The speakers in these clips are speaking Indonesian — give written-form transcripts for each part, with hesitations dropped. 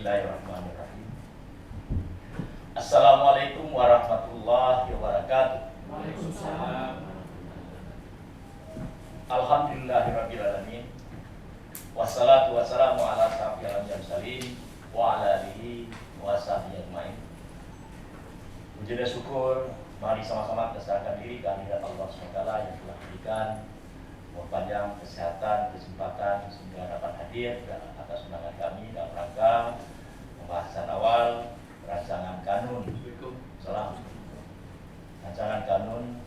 Bismillahirrahmanirrahim. Assalamualaikum warahmatullahi wabarakatuh. Waalaikumsalam. Alhamdulillahirabbil alamin. Wassalatu wassalamu ala asyrofil mursalin wa ala alihi wa sahbihi ajmain. Puji dan syukur mari sama-sama kita serahkan diri kehadirat Allah SWT yang telah berikan umur panjang, kesehatan, kesempatan sehingga dapat hadir atas undangan kami dalam rangka pembahasan awal rancangan kanun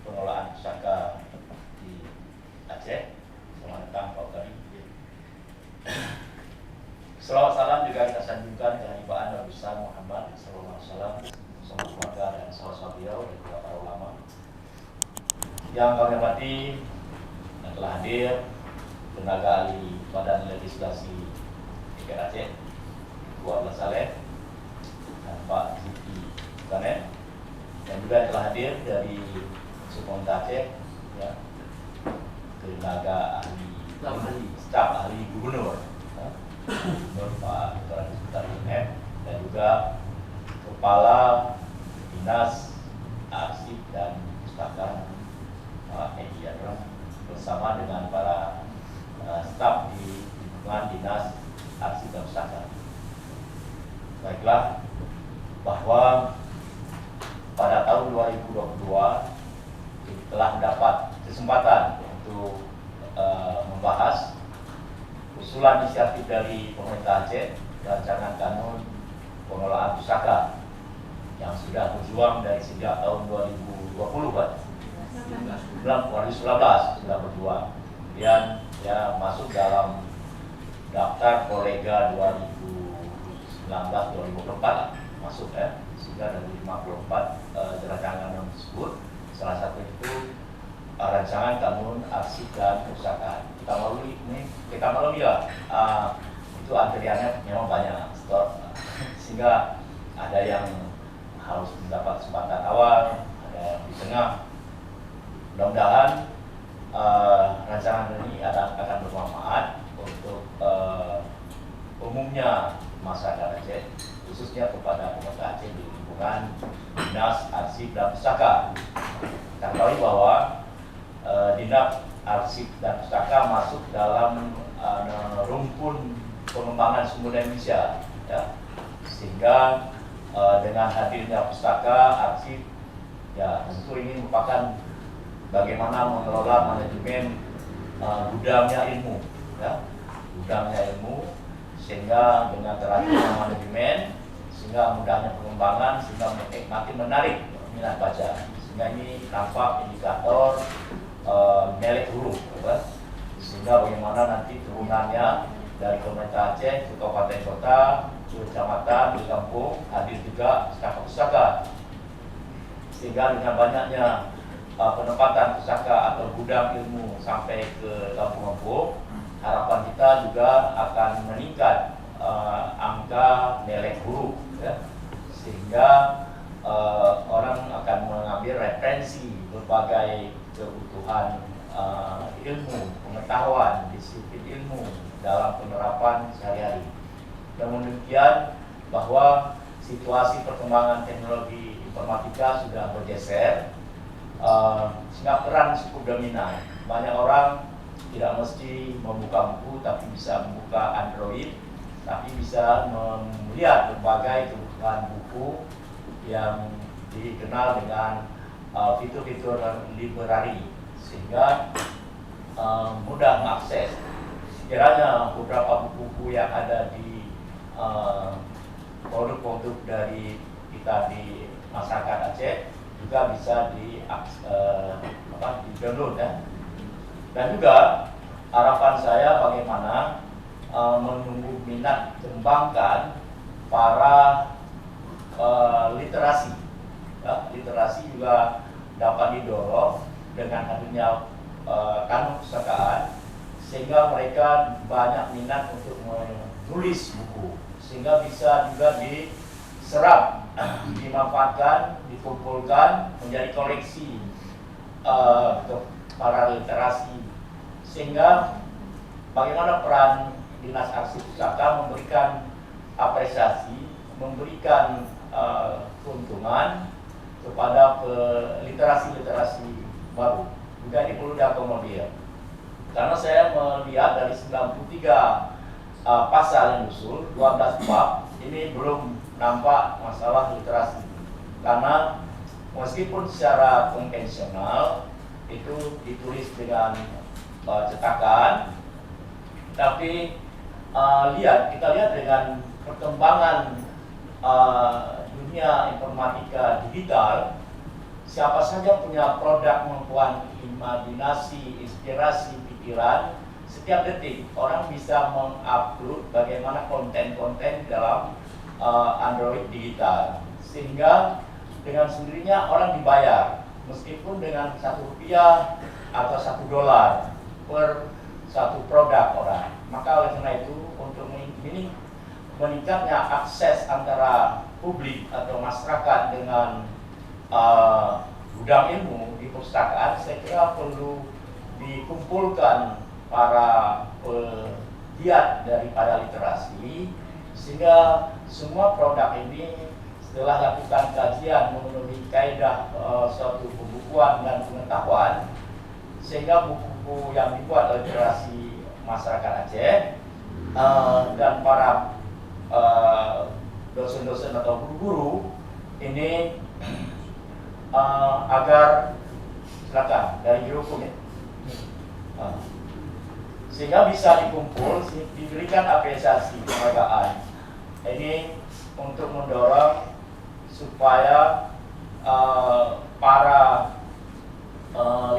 pengelolaan pusaka di Aceh. Selamat datang Pak Ukari. Selawat salam juga kita sanjungkan kehadiran Nabi besar Muhammad SAW bersama keluarga dan sahabat beliau dan juga para ulama yang kami hormati yang telah hadir, tenaga ahli Badan Legislasi DKI Aceh, Bu Abdullah Saleh dan Pak Ziki Kanen, dan juga yang telah hadir dari Suponta Aceh, ya, tenaga ahli staf ahli gubernur, Gubernur Pak Dr. Sultan M, dan juga Kepala Dinas Arsip dan Pustaka Pak Edi Adram, bersama dengan para staf di lingkungan Dinas Arsip dan Pustaka. Baiklah, bahwa pada tahun 2022 telah mendapat kesempatan untuk membahas usulan inisiatif dari pemerintah Aceh, rancangan kanun pengelolaan pusaka yang sudah berjuang dari sejak tahun 2020, Pak. 2019 sudah berjuang, kemudian ya masuk dalam daftar kolega 2019-2024 masuk, ya, sehingga dari 54 rancangan tersebut salah satu itu rancangan kanun arsip dan pusaka. Kita maklumi ya, itu antriannya memang banyak, sehingga ada yang harus mendapat kesempatan awal, ada yang di tengah. Mudah-mudahan rancangan ini akan bermanfaat untuk umumnya masyarakat Aceh, khususnya kepada pemerintah Aceh di lingkungan Dinas Arsip dan Pustaka. Kita ketahui bahwa Dinas Arsip dan Pustaka masuk dalam rumpun pengembangan sumber daya manusia, ya, sehingga dengan hadirnya pustaka, arsip, ya tentu ini merupakan bagaimana mengelola manajemen gudangnya ilmu, ya, sehingga dengan teraturnya manajemen, sehingga mudahnya pengembangan, sehingga makin menarik minat baca, sehingga ini tampak indikator melek huruf, ya, sehingga bagaimana nanti turunannya dari pemerintah Aceh ke kabupaten kota, ke kecamatan, ke kampung hadir juga pustaka, sehingga dengan banyaknya penempatan pustaka atau gudang ilmu sampai ke kampung-kampung, harapan kita juga akan meningkat angka melek huruf, ya, sehingga orang akan mengambil referensi berbagai kebutuhan ilmu, pengetahuan, disiplin ilmu dalam penerapan sehari-hari. Namun demikian, bahwa situasi perkembangan teknologi informatika sudah bergeser, sehingga peran cukup dominan. Banyak orang tidak mesti membuka buku, tapi bisa membuka Android, tapi bisa melihat berbagai kebutuhan buku yang dikenal dengan fitur-fitur library, sehingga mudah mengakses. Sekiranya beberapa buku-buku yang ada di produk-produk dari kita di masyarakat Aceh juga bisa di download, ya. Dan juga harapan saya bagaimana menunggu minat kembangkan para literasi, ya, literasi juga dapat didorong dengan hadirnya kanun pustakaan, sehingga mereka banyak minat untuk menulis buku, sehingga bisa juga diserap, dimanfaatkan, dikumpulkan menjadi koleksi para literasi, sehingga bagaimana peran Dinas Arsip Pustaka memberikan apresiasi, memberikan keuntungan kepada literasi-literasi baru. Juga ini perlu diakomodir. Karena saya melihat dari 93 pasal yang usul, 12 bab, ini belum nampak masalah literasi. Karena meskipun secara konvensional itu ditulis dengan cetakan, tapi kita lihat dengan perkembangan dunia informatika digital, siapa saja punya produk kemampuan imajinasi, inspirasi, pikiran, setiap detik orang bisa mengupload bagaimana konten-konten dalam Android digital, sehingga dengan sendirinya orang dibayar meskipun dengan Rp1 atau $1 per satu produk orang. Maka oleh karena itu, untuk meningkatnya akses antara publik atau masyarakat dengan gudang ilmu di perpustakaan, saya kira perlu dikumpulkan para pegiat daripada literasi, sehingga semua produk ini setelah lakukan kajian memenuhi kaidah suatu pembukuan dan pengetahuan, sehingga buku-buku yang dibuat oleh literasi masyarakat Aceh dan para dosen-dosen atau guru-guru ini agar silakan dari Hukum ya, sehingga bisa dikumpul, diberikan apresiasi penghargaan. Ini untuk mendorong supaya para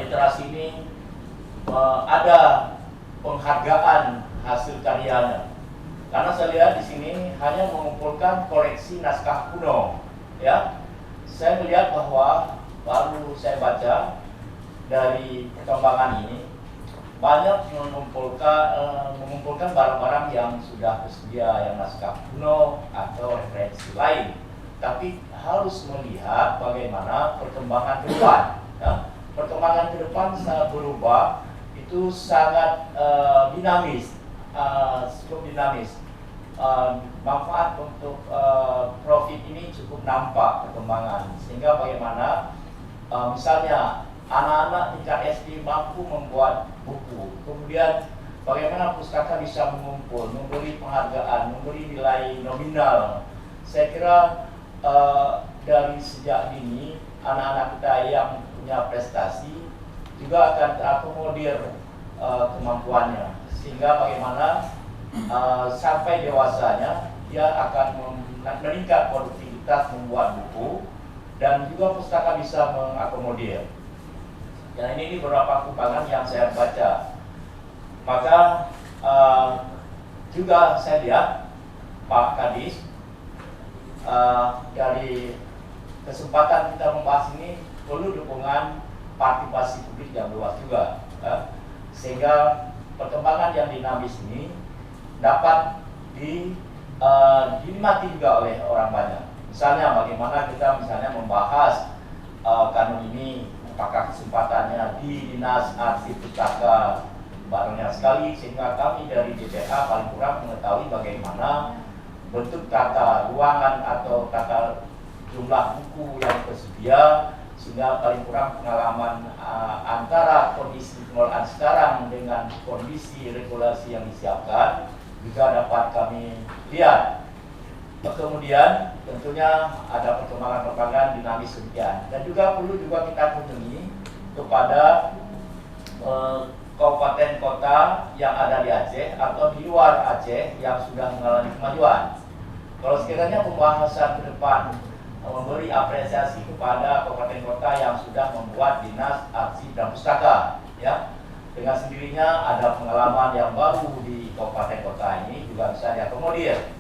literasi ini ada penghargaan hasil karyanya. Karena saya lihat di sini hanya mengumpulkan koleksi naskah kuno, ya. Saya melihat bahwa baru saya baca dari perkembangan ini banyak mengumpulkan barang-barang yang sudah tersedia, yang naskah kuno atau referensi lain, tapi harus melihat bagaimana perkembangan ke depan. Ya. Perkembangan ke depan sangat berubah, itu sangat dinamis, cukup dinamis. Manfaat untuk profit ini cukup nampak perkembangan, sehingga bagaimana misalnya anak-anak tingkat SD mampu membuat buku, kemudian bagaimana pustaka bisa mengumpul, memberi penghargaan, memberi nilai nominal. Saya kira dari sejak dini anak-anak kita yang punya prestasi juga akan terakomodir kemampuannya, sehingga bagaimana sampai dewasanya dia akan meningkat produktivitas membuat buku, dan juga pustaka bisa mengakomodir. Dan ini beberapa kembangan yang saya baca. Maka juga saya lihat Pak Kadis, dari kesempatan kita membahas ini perlu dukungan partisipasi publik yang luas juga, sehingga perkembangan yang dinamis ini dapat dinikmati juga oleh orang banyak. Misalnya bagaimana kita membahas kanun ini, apakah kesempatannya di Dinas Arsip Pustaka banyak sekali, sehingga kami dari DPH paling kurang mengetahui bagaimana bentuk tata ruangan atau tata jumlah buku yang tersedia, sehingga paling kurang pengalaman antara kondisi pengelolaan sekarang dengan kondisi regulasi yang disiapkan juga dapat kami lihat. Kemudian tentunya ada perkembangan-perkembangan dinamis demikian, dan juga perlu kita kunjungi kepada kabupaten kota yang ada di Aceh atau di luar Aceh yang sudah mengalami kemajuan. Kalau sekiranya pembahasan ke depan memberi apresiasi kepada kabupaten kota yang sudah membuat dinas arsip dan pustaka, ya, dengan sendirinya ada pengalaman yang baru di kabupaten kota ini juga bisa diakomodir.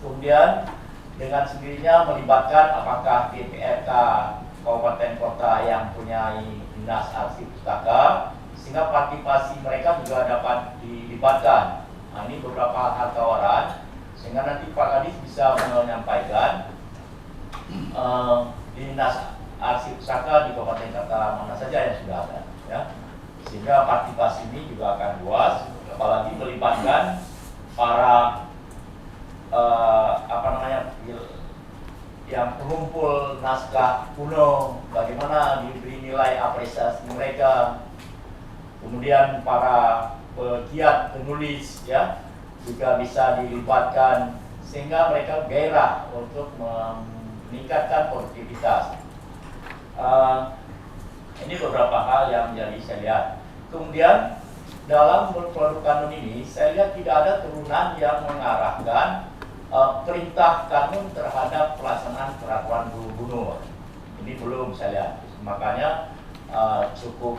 Kemudian dengan sendirinya melibatkan apakah DPRK kabupaten kota yang punya dinas arsip pustaka, sehingga partisipasi mereka juga dapat dilibatkan. Nah, ini beberapa hal tawaran, sehingga nanti Pak Kadis bisa menyampaikan dinas arsip pustaka di kabupaten kota mana saja yang sudah ada, ya, sehingga partisipasi ini juga akan luas, apalagi melibatkan para apa namanya, yang pengumpul naskah kuno, bagaimana diberi nilai apresiasi mereka. Kemudian para pegiat penulis ya juga bisa dilibatkan sehingga mereka gairah untuk meningkatkan produktivitas. Ini beberapa hal yang jadi saya lihat. Kemudian dalam produk kanun ini saya lihat tidak ada turunan yang mengarahkan perintah kanun terhadap pelaksanaan peraturan gubernur. Ini belum saya lihat. Makanya cukup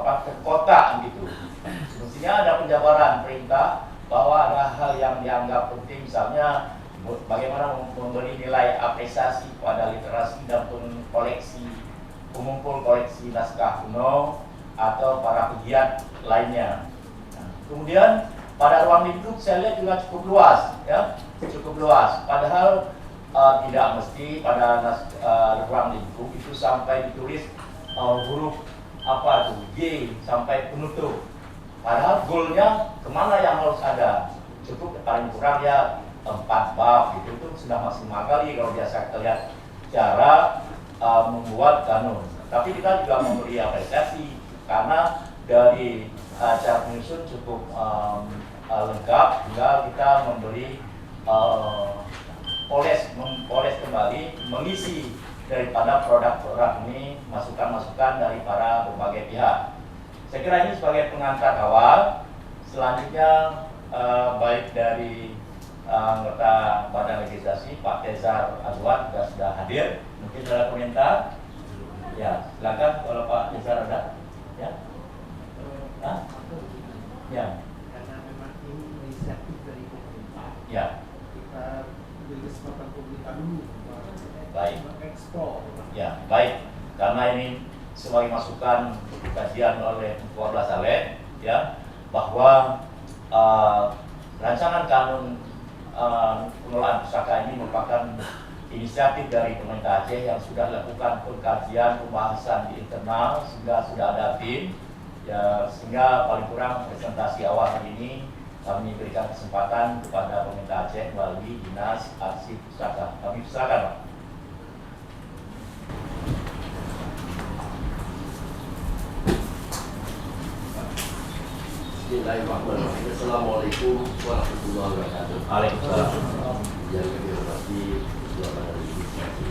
terkotak gitu. Semestinya ada penjabaran perintah bahwa ada hal yang dianggap penting, misalnya bagaimana memberi nilai apresiasi pada literasi dan pengumpul koleksi naskah kuno atau para pegiat lainnya. Kemudian pada ruang lingkup saya lihat juga cukup luas, ya, cukup luas. Padahal tidak mesti pada ruang lingkup itu sampai ditulis huruf apa tuh G sampai penutup. Padahal goalnya kemana yang harus ada? Cukup paling kurang ya 4 bab gitu, itu sudah maksimal kali kalau biasa kita lihat cara membuat kanun. Tapi kita juga memberi apresiasi karena dari cara penyusun cukup lengkap, tinggal kita memberi mempoles kembali, mengisi daripada produk-produk ini masukan-masukan dari para berbagai pihak. Saya kira ini sebagai pengantar awal. Selanjutnya baik dari anggota Badan Legislasi Pak Tezar Azwan sudah hadir. Mungkin ada komentar? Ya, silakan kalau Pak Tezar ada. Ya. Ya. Karena memang ini inisiatif dari pemerintah. Ya. Kita beri kesempatan pemerintah dulu Baik. mengekspor. Ya, baik. Karena ini sebagai masukan kajian oleh Ketua Saleh, ya, bahwa rancangan kanun pengelolaan pustaka ini merupakan inisiatif dari pemerintah Aceh yang sudah lakukan pengkajian pembahasan di internal sehingga sudah ada tim, ya, sehingga paling kurang presentasi awal hari ini kami berikan kesempatan kepada pemerintah Aceh melalui Dinas Arsip Pustaka. Kami silakan, Pak. Bismillahirrahmanirrahim. Assalamualaikum warahmatullahi wabarakatuh. Waalaikumsalam. Yang kami hormati Ketua Badan Legislasi,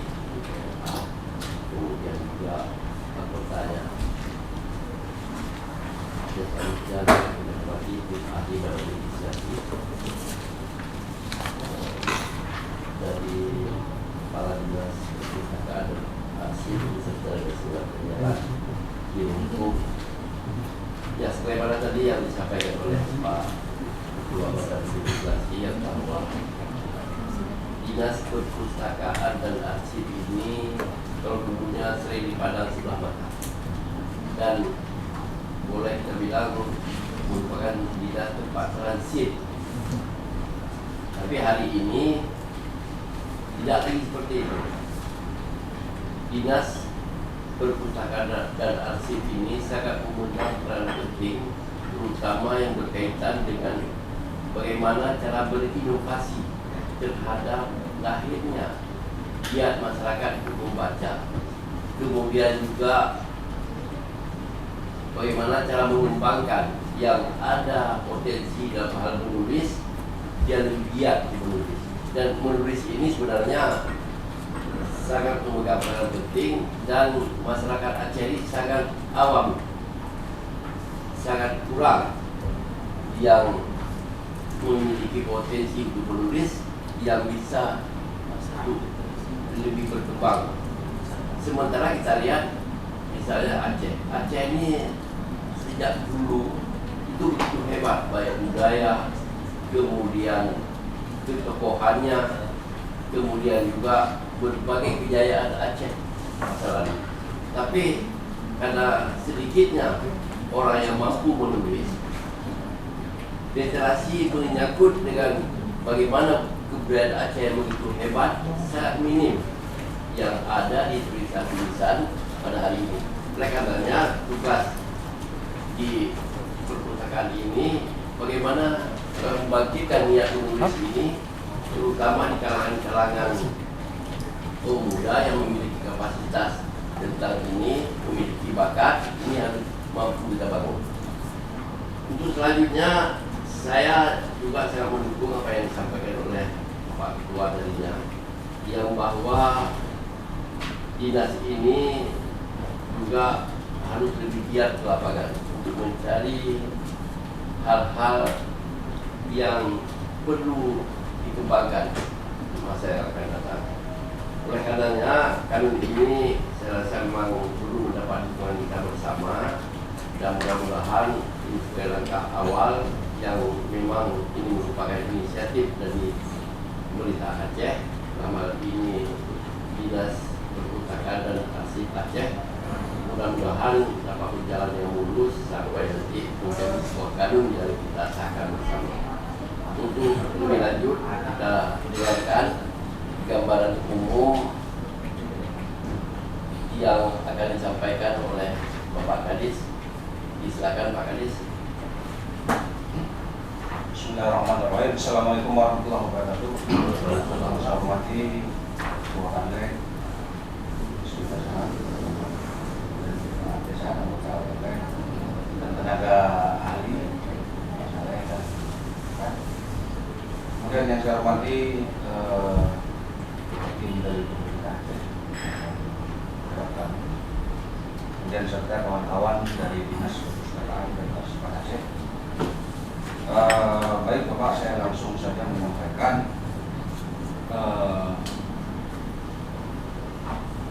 kemudian juga anggotanya. Dan selanjutnya kami hormati Tim Ahli Badan Legislasi dari Kepala Dinas Perpustakaan dan Arsip serta Surat Edaran di Lingkup. Ya, sebagaimana tadi yang disampaikan oleh Pak Ketua Badan Legislasi yang bahwa Dinas Perpustakaan dan Arsip ini kalau dulunya sering dipandang sebelah mata dan boleh kita bilang merupakan dinas tempat transit. Tapi hari ini tidak lagi seperti itu. Dinas Perpustakaan dan Arsip ini sangat memegang peran penting, terutama yang berkaitan dengan bagaimana cara berinovasi terhadap lahirnya giat masyarakat untuk membaca. Kemudian juga bagaimana cara mengembangkan yang ada potensi dalam hal menulis, dia lebih giat menulis. Dan menulis ini sebenarnya sangat memegang peran penting dan masyarakat Aceh ini sangat awam, sangat kurang yang memiliki potensi untuk menulis yang bisa lebih berkembang. Sementara kita lihat misalnya Aceh ini sejak dulu itu begitu hebat, baik budaya, kemudian ketokohannya, kemudian juga berbagai kejayaan Aceh masa lalu. Tapi karena sedikitnya orang yang mampu menulis, literasi menyangkut dengan bagaimana kebudayaan Aceh yang begitu hebat sangat minim yang ada di tulisan-tulisan pada hari ini. Oleh karenanya tugas di perpustakaan ini bagaimana membangkitkan niat menulis ini, terutama di kalangan-kalangan pemuda yang memiliki kapasitas tentang ini, memiliki bakat, ini harus mampu kita bangun. Untuk selanjutnya, saya juga sangat mendukung apa yang disampaikan oleh Pak Ketua tadinya, yang bahwa dinas ini juga harus lebih giat ke lapangan untuk mencari hal-hal yang perlu dikembangkan di masa yang akan datang. Oleh karenanya, kanun ini saya rasa memang perlu mendapat dukungan kita bersama, dan mudah-mudahan ini sebagai langkah awal yang memang ini merupakan inisiatif dari pemerintah Aceh, dalam hal ini Dinas Perpustakaan dan Arsip Aceh. Mudah-mudahan dapat berjalan yang mulus sampai nanti menjadi sebuah kanun yang kita sahkan bersama. Untuk lebih lanjut, kita dengarkan gambaran umum yang akan disampaikan oleh Bapak Kadis. Silakan Pak Kadis. Bismillahirrahmanirrahim. Assalamualaikum warahmatullahi wabarakatuh. Saya hormati Ketua Kanlek, Sudah Sangat, dan Desa Anggota Kanlek, dan tenaga ahli, kemudian yang saya hormati tim dari pemerintah, kemudian serta kawan-kawan dari Dinas Perpustakaan dan Arsip Aceh. Baik Bapak, saya langsung saja menyampaikan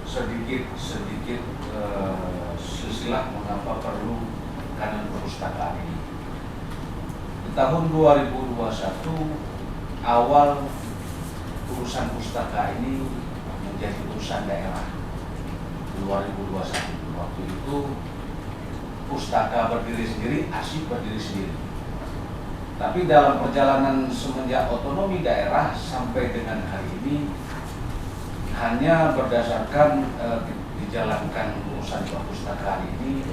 sedikit silsilah mengapa perlu kanun perpustakaan ini. Di tahun 2021 awal urusan pustaka ini menjadi urusan daerah. 2021 waktu itu pustaka berdiri sendiri, arsip berdiri sendiri. Tapi dalam perjalanan semenjak otonomi daerah sampai dengan hari ini hanya berdasarkan dijalankan urusan perpustakaan ini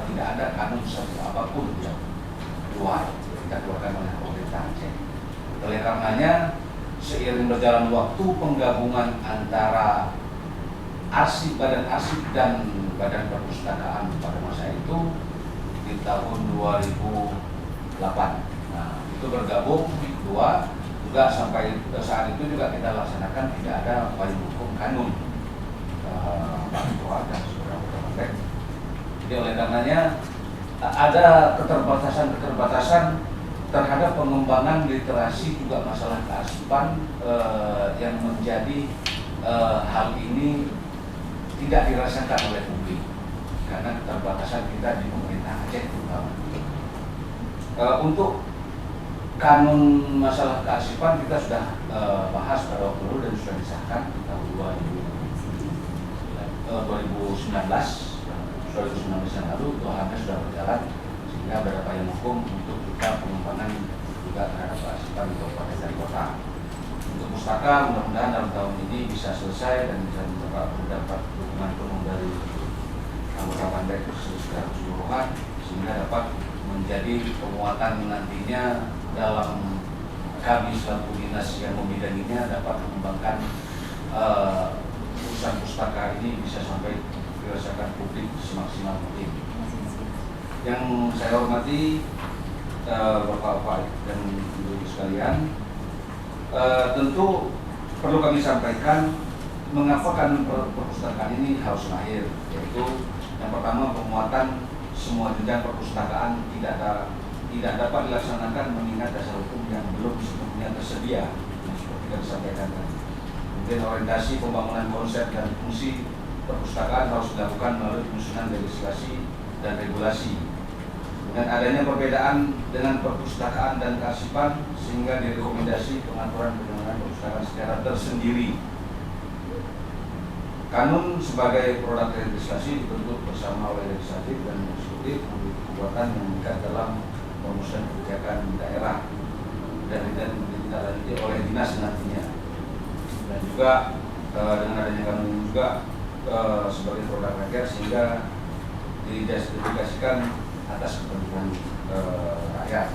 tidak ada kanun satu apapun yang kita keluarkan oleh pemerintah Aceh. Oleh karenanya seiring berjalan waktu penggabungan antara badan arsip dan badan perpustakaan pada masa itu di tahun 2008. Nah, itu bergabung dua juga sampai saat itu juga kita laksanakan tidak ada payung hukum kanun Pak Ketua dan Saudara Ketua. Jadi oleh karenanya ada keterbatasan terhadap pengembangan literasi juga masalah kearsipan yang menjadi hal ini tidak dirasakan oleh publik karena keterbatasan kita di pemerintah Aceh terutama. Untuk kanun masalah kearsipan kita sudah bahas pada waktu lalu dan sudah disahkan di tahun 2019 yang lalu. Itu alhamdulillah sudah berjalan sehingga ada payung hukum untuk kita pengembangan juga terhadap kearsipan di kabupaten dan kota. Untuk pustaka mudah-mudahan dalam tahun ini bisa selesai dan bisa mendapat dukungan penuh dari anggota Pandai secara keseluruhan sehingga dapat menjadi penguatan nantinya dalam kami selaku dinas yang membidanginya dapat mengembangkan urusan pustaka ini bisa sampai dirasakan publik semaksimal mungkin. Yang saya hormati Bapak-Bapak dan Ibu sekalian, tentu perlu kami sampaikan mengapa kanun perpustakaan ini harus lahir, yaitu yang pertama penguatan semua jenjang perpustakaan tidak dapat dilaksanakan mengingat dasar hukum yang belum sepenuhnya tersedia seperti yang disampaikan tadi. Kemudian orientasi pembangunan konsep dan fungsi perpustakaan harus dilakukan melalui penyusunan legislasi dan regulasi. Dan adanya perbedaan dengan perpustakaan dan kearsipan sehingga direkomendasi pengaturan penyelenggaraan perpustakaan secara tersendiri. Kanun sebagai produk legislasi dibentuk bersama oleh legislatif dan eksekutif memiliki kekuatan yang mengikat dalam perusahaan kebijakan di daerah dan ditindaklanjuti oleh dinas nantinya. Dan juga dengan adanya kanun ini juga sebagai produk rakyat sehingga didedikasikan atas kepentingan rakyat.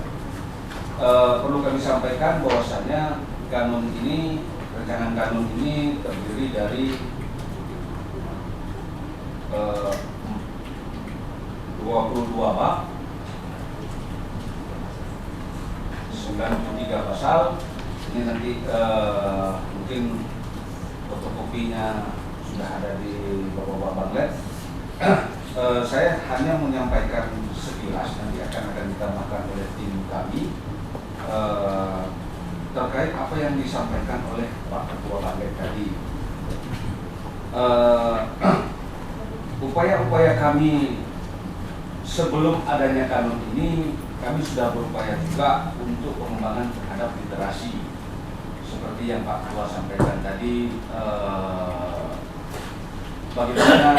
perlu kami sampaikan bahwasanya kanun ini, rancangan kanun ini terdiri dari 22 bab, 93 pasal. Ini nanti mungkin fotokopinya sudah ada di Bapak-Bapak Banglet. Saya hanya menyampaikan sekilas, nanti akan ditambahkan oleh tim kami terkait apa yang disampaikan oleh Pak Ketua Banglet tadi. Upaya-upaya kami sebelum adanya kanun ini, kami sudah berupaya juga untuk pengembangan terhadap literasi. Seperti yang Pak Ketua sampaikan tadi, bagaimana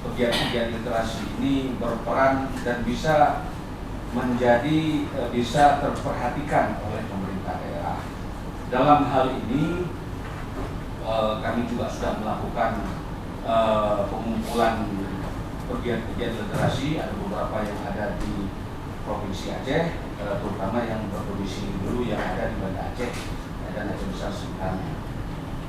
pegiat-pegiat literasi ini berperan dan bisa menjadi bisa terperhatikan oleh pemerintah daerah. Dalam hal ini kami juga sudah melakukan pengumpulan pegiat-pegiat literasi. Ada beberapa yang ada di Provinsi Aceh, terutama yang berdomisili dulu yang ada di Banda Aceh dan Aceh Besar sekitarnya.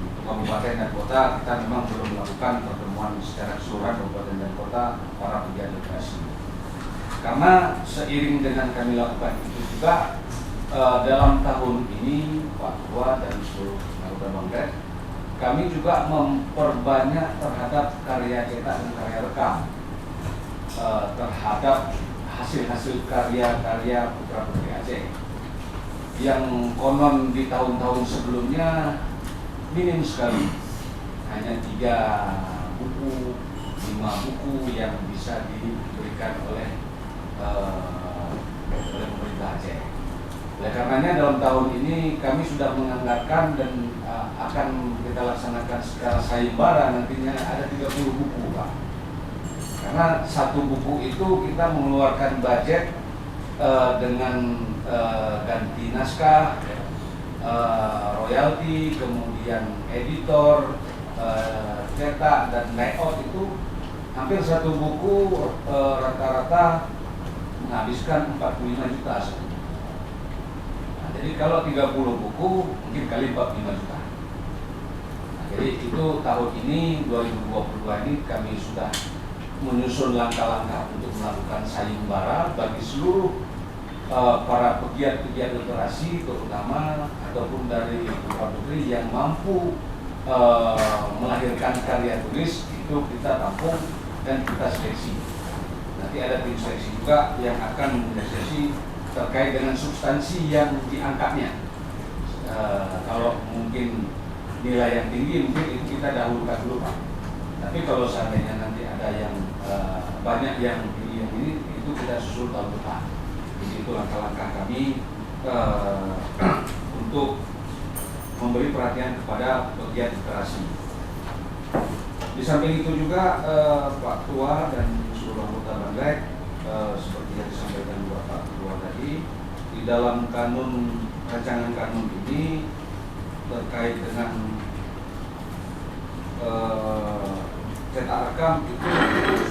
Untuk kabupaten dan kota kita memang belum melakukan pertemuan secara keseluruhan kabupaten dan kota para pegiat literasi. Karena seiring dengan kami lakukan itu juga dalam tahun ini Pak Ketua dan seluruh anggota Banglet, kami juga memperbanyak terhadap karya cetak dan karya rekam, terhadap hasil-hasil karya-karya putra-putri Aceh yang konon di tahun-tahun sebelumnya minim sekali, hanya 3 buku, 5 buku yang bisa diberikan oleh pemerintah Aceh. Oleh karenanya dalam tahun ini kami sudah menganggarkan dan akan kita laksanakan secara sayembara, nantinya ada 30 buku, Pak. Karena satu buku itu kita mengeluarkan budget dengan ganti naskah, royalti, kemudian editor, cetak dan layout itu hampir satu buku rata-rata menghabiskan 45 juta. Nah, jadi kalau 30 buku mungkin kali 45 juta. Nah, jadi itu tahun ini 2022 ini kami sudah menyusun langkah-langkah untuk melakukan sayembara bagi seluruh para pegiat-pegiat literasi, terutama ataupun dari putra-putri yang mampu melahirkan karya tulis, itu kita tampung dan kita seleksi. Nanti ada tim seleksi juga yang akan menyeleksi terkait dengan substansi yang diangkatnya. Kalau mungkin nilai yang tinggi mungkin itu kita dahulukan dulu, Pak. Tapi kalau seandainya nanti ada yang banyak yang ini itu kita susul tahun depan. Jadi itu langkah-langkah kami untuk memberi perhatian kepada pegiat literasi. Di samping itu juga Pak Ketua dan seluruh anggota Banglet, seperti yang disampaikan Bapak Ketua tadi, di dalam rancangan kanun ini terkait dengan cetak rekam itu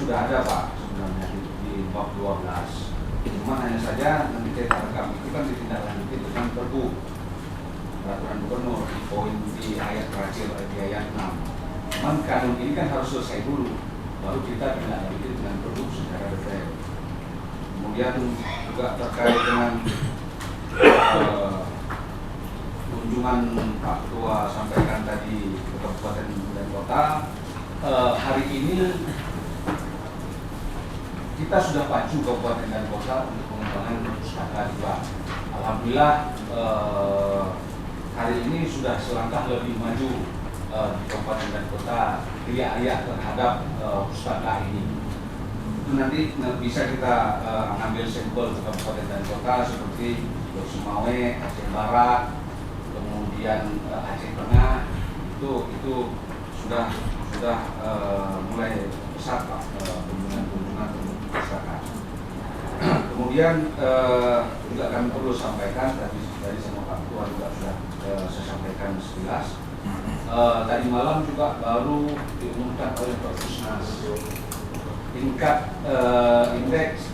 sudah ada, Pak, sebenarnya di bab 12. Cuma hanya saja nanti cetak rekam itu kan ditindaklanjuti dengan Pergub, peraturan gubernur di poin di ayat terakhir di ayat 6. Cuman kanun ini kan harus selesai dulu, baru kita tindak lanjuti dengan Pergub secara detail. Kemudian juga terkait dengan kunjungan Pak Ketua sampaikan tadi ke kabupaten dan kota. Hari ini kita sudah pacu kabupaten dan kota untuk pengembangan perpustakaan juga. Alhamdulillah hari ini sudah selangkah lebih maju di kabupaten dan kota riak-riak terhadap pustaka ini. Itu nanti bisa kita ambil sampel ke kabupaten dan kota seperti Sumawe, Aceh Barat, kemudian Aceh Tengah. Itu sudah mulai besar, Pak, kunjungan perpustakaan. Kemudian juga kami perlu sampaikan tadi sama Pak Ketua juga sudah saya sampaikan sekilas. Tadi malam juga baru diumumkan oleh Perpusnas tingkat indeks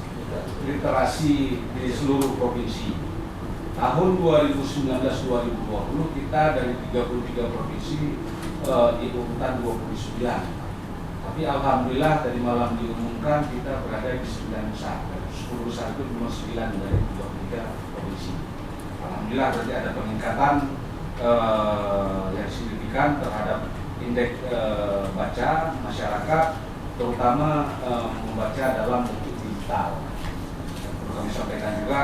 literasi di seluruh provinsi. tahun 2019-2020 kita dari 33 provinsi di urutan 29. Tapi alhamdulillah tadi malam diumumkan kita berada di 9 besar. 10 besar itu cuma 9 dari 23 provinsi. Alhamdulillah berarti ada peningkatan yang signifikan terhadap indeks baca masyarakat, terutama membaca dalam bentuk digital. Perlu kami sampaikan juga,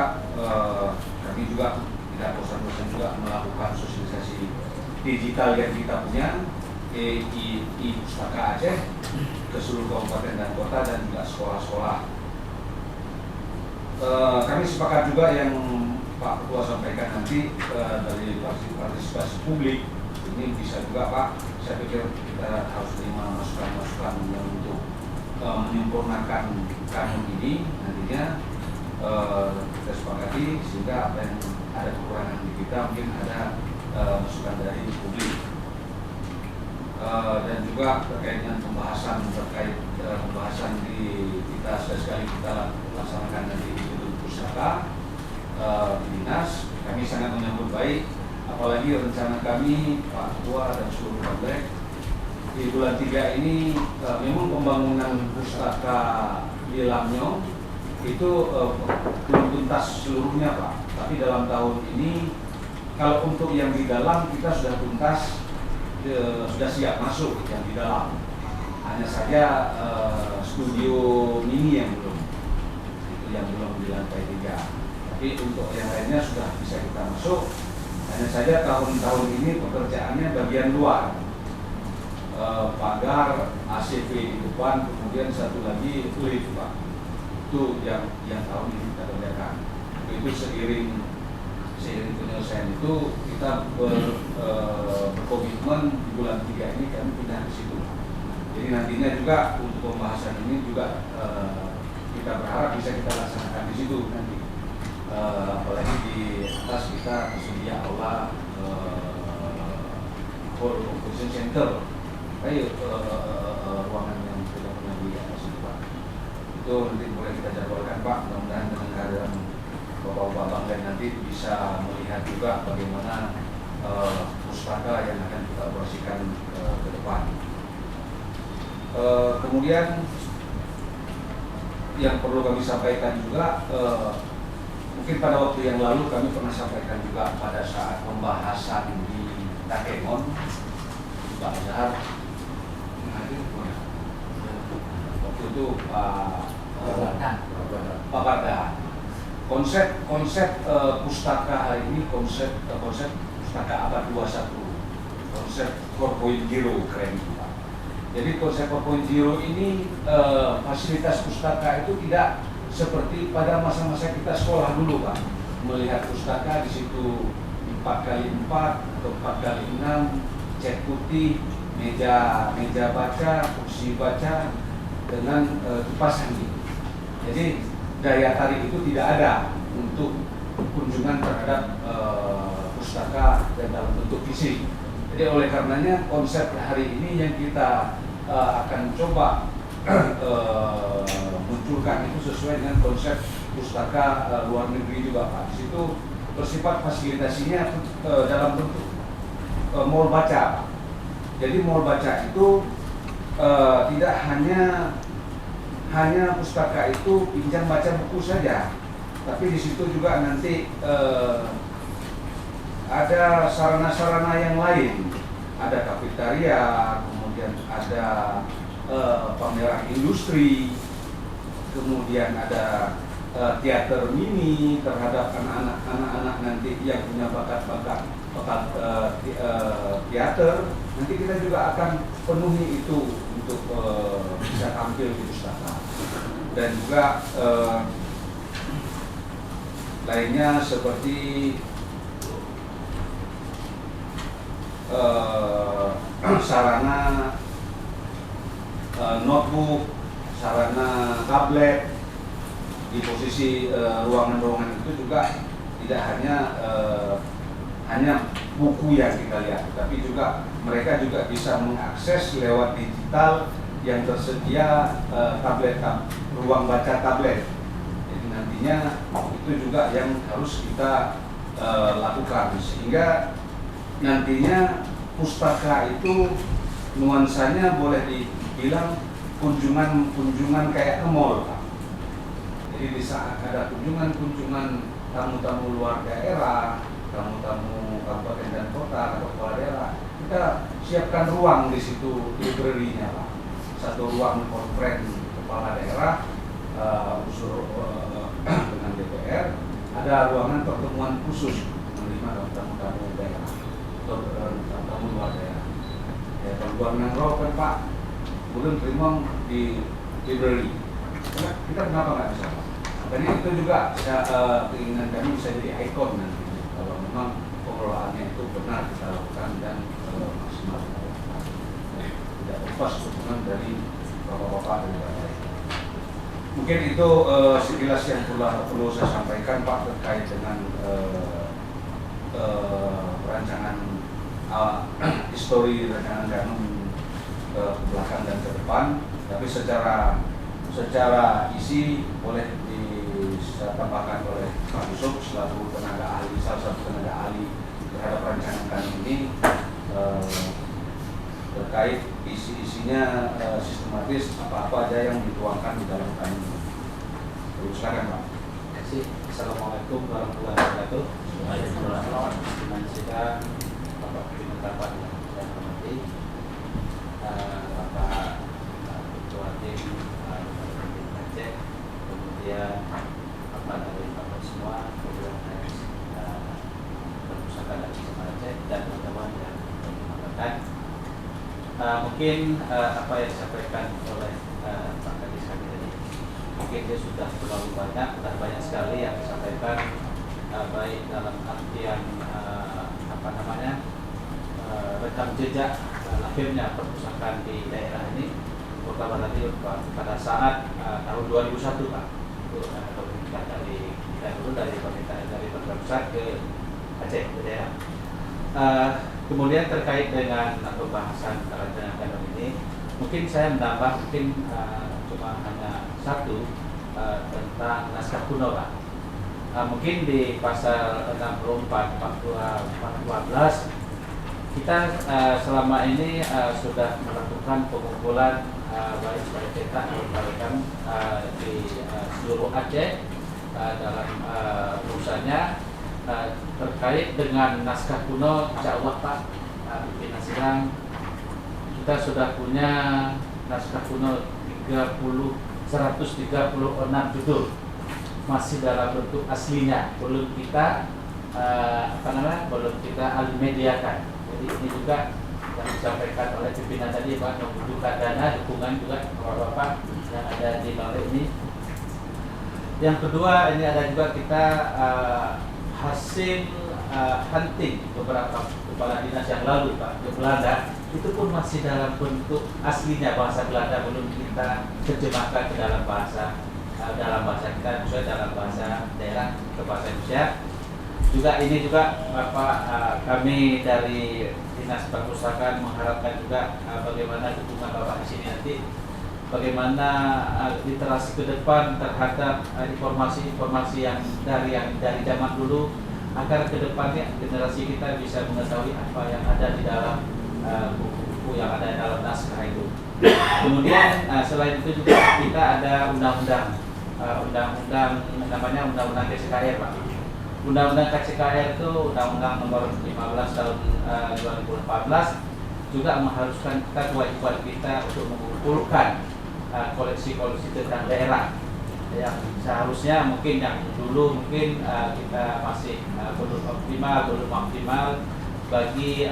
kami juga tidak bosan-bosan juga melakukan sosialisasi digital yang kita punya, Pustaka Aceh, ke seluruh kabupaten dan kota dan juga sekolah-sekolah. Kami sepakat juga yang Pak Ketua sampaikan nanti dari partisipasi publik ini bisa juga Pak. Saya pikir kita harus terima masukan-masukan yang untuk menyempurnakan kanun ini nantinya kita sepakati sehingga apa yang ada kekurangan di kita mungkin ada masukan dari publik. Dan juga terkait dengan pembahasan di kita sekali kita laksanakan nanti di Gedung Pustaka di dinas, kami sangat menyambut baik, apalagi rencana kami Pak Ketua dan seluruh kabinet di bulan 3 ini memang pembangunan pustaka di Lamnyo itu belum tuntas seluruhnya Pak, tapi dalam tahun ini kalau untuk yang di dalam kita sudah tuntas, sudah siap masuk yang di dalam. Hanya saja studio mini yang belum, itu yang belum di lantai 3. Tapi untuk yang lainnya sudah bisa kita masuk. Hanya saja tahun-tahun ini pekerjaannya bagian luar, pagar, ACV di depan, kemudian satu lagi lift Pak. Itu yang tahun ini kita kerjakan. Itu seiring penyelesaian itu kita berkomitmen di bulan 3 ini kami pindah ke situ. Jadi nantinya juga untuk pembahasan ini juga kita berharap bisa kita laksanakan di situ nanti. Apalagi di atas kita tersedia aula hall convention center, ruangan yang tidak pernah di atas itu Pak. Itu nanti boleh kita jadwalkan Pak. Mudah-mudahan dengan kehadiran Bapak-Bapak Banglain nanti bisa melihat juga bagaimana pustaka yang akan kita operasikan ke depan. Kemudian yang perlu kami sampaikan juga, mungkin pada waktu yang lalu kami pernah sampaikan juga pada saat pembahasan di Takemon, Pak Zahar, waktu itu Pak Bardan. Konsep pustaka hari ini konsep pustaka abad 21, konsep 4.0 keren Pak. Jadi konsep 4.0 ini fasilitas pustaka itu tidak seperti pada masa-masa kita sekolah dulu Pak. Melihat pustaka di situ 4x4 atau 4x6, cat putih, meja baca, kursi baca dengan kipas angin. Jadi daya tarik itu tidak ada untuk kunjungan terhadap pustaka dan dalam bentuk fisik. Jadi oleh karenanya konsep hari ini yang kita akan coba munculkan itu sesuai dengan konsep pustaka luar negeri juga Pak. Di situ bersifat fasilitasinya dalam bentuk mall baca. Jadi mall baca itu tidak hanya pustaka itu pinjam baca buku saja, tapi di situ juga nanti ada sarana-sarana yang lain, ada kafetaria, kemudian ada pameran industri, kemudian ada teater mini terhadap anak-anak nanti yang punya bakat teater. Nanti kita juga akan penuhi itu untuk bisa tampil di pustaka. Dan juga lainnya seperti sarana notebook, sarana tablet di posisi ruangan-ruangan itu juga tidak hanya buku yang kita lihat, tapi juga mereka juga bisa mengakses lewat digital yang tersedia ruang baca tablet. Jadi nantinya itu juga yang harus kita lakukan, sehingga nantinya pustaka itu nuansanya boleh dibilang kunjungan kayak ke mall, Pak. Jadi di saat ada kunjungan tamu-tamu luar daerah, tamu-tamu kabupaten dan kota atau kepala daerah, kita siapkan ruang di situ, library-nya, Pak. Satu ruang konferensi kepala daerah, unsur dengan DPR, ada ruangan pertemuan khusus menerima tamu-tamu daerah atau tamu luar daerah. Ya, kalau luar Nangrau kan Pak, belum terima di library. Kita kenapa nggak bisa, Pak? Makanya itu juga keinginan kami bisa jadi ikon nanti. Kalau memang pengelolaannya itu benar kita lakukan dan maksimal. Tidak lepas dukungan dari bapak-bapak dan bapak. Mungkin itu sekilas yang perlu saya sampaikan, Pak, terkait dengan rancangan histori rancangan Danum ke belakang dan ke depan. Tapi secara isi boleh ditambahkan oleh Pak Yusuf selaku tenaga ahli, salah satu tenaga ahli terhadap rancangan kami ini, terkait isi-isinya sistematis apa aja yang dituangkan di dalam kami. Silakan, Pak. Terima kasih. Assalamualaikum warahmatullahi wabarakatuh. Dengan sidang Bapak Pimpinan Rapat yang saya hormati, Bapak Ketua Tim Aceh, kemudian Bapak dari Bapak semua, kemudian Perpustakaan dari Aceh dan teman-teman yang menyampaikan. Mungkin apa yang disampaikan oleh Pak Kadis kami tadi, mungkin dia sudah terlalu banyak sekali yang disampaikan, baik dalam artian rekam jejak lahirnya perpustakaan di daerah ini, terutama tadi pada saat tahun 2001, Pak, itu pemerintah dari pemerintah dari pusat ke Aceh ke daerah. Kemudian terkait dengan pembahasan rancangan Danum ini, mungkin saya menambah cuma hanya satu tentang naskah kuno, Pak. Mungkin di pasal 64, 14 kita selama ini sudah melakukan pengumpulan baik sebagai cetak maupun di seluruh Aceh dalam rusanya terkait dengan naskah kuno. Insya Allah, Pak pimpinan sidang, kita sudah punya naskah kuno 136 judul, masih dalam bentuk aslinya, belum kita belum kita almediakan. Jadi ini juga yang disampaikan oleh pimpinan tadi, Pak, membutuhkan dana dukungan juga bapak-bapak yang ada di balik ini. Yang kedua, ini ada juga kita hasil hunting beberapa kepala dinas yang lalu, Pak, ke Belanda, itu pun masih dalam bentuk aslinya bahasa Belanda, belum kita terjemahkan ke dalam bahasa kita, sesuai dalam bahasa daerah ke bahasa Indonesia. Juga ini juga kami dari Dinas Perpustakaan mengharapkan juga bagaimana dukungan Bapak di sini nanti, bagaimana literasi ke depan terhadap informasi-informasi yang dari zaman dulu, agar ke depannya generasi kita bisa mengetahui apa yang ada di dalam buku-buku yang ada di dalam naskah itu. Kemudian selain itu juga kita ada undang-undang namanya Undang-Undang KCKR, Pak. Undang-Undang KCKR itu Undang-Undang nomor 15 tahun 2014 juga mengharuskan kita, kewajiban kita untuk mengumpulkan koleksi-koleksi tentang daerah yang seharusnya mungkin yang dulu mungkin kita masih belum maksimal bagi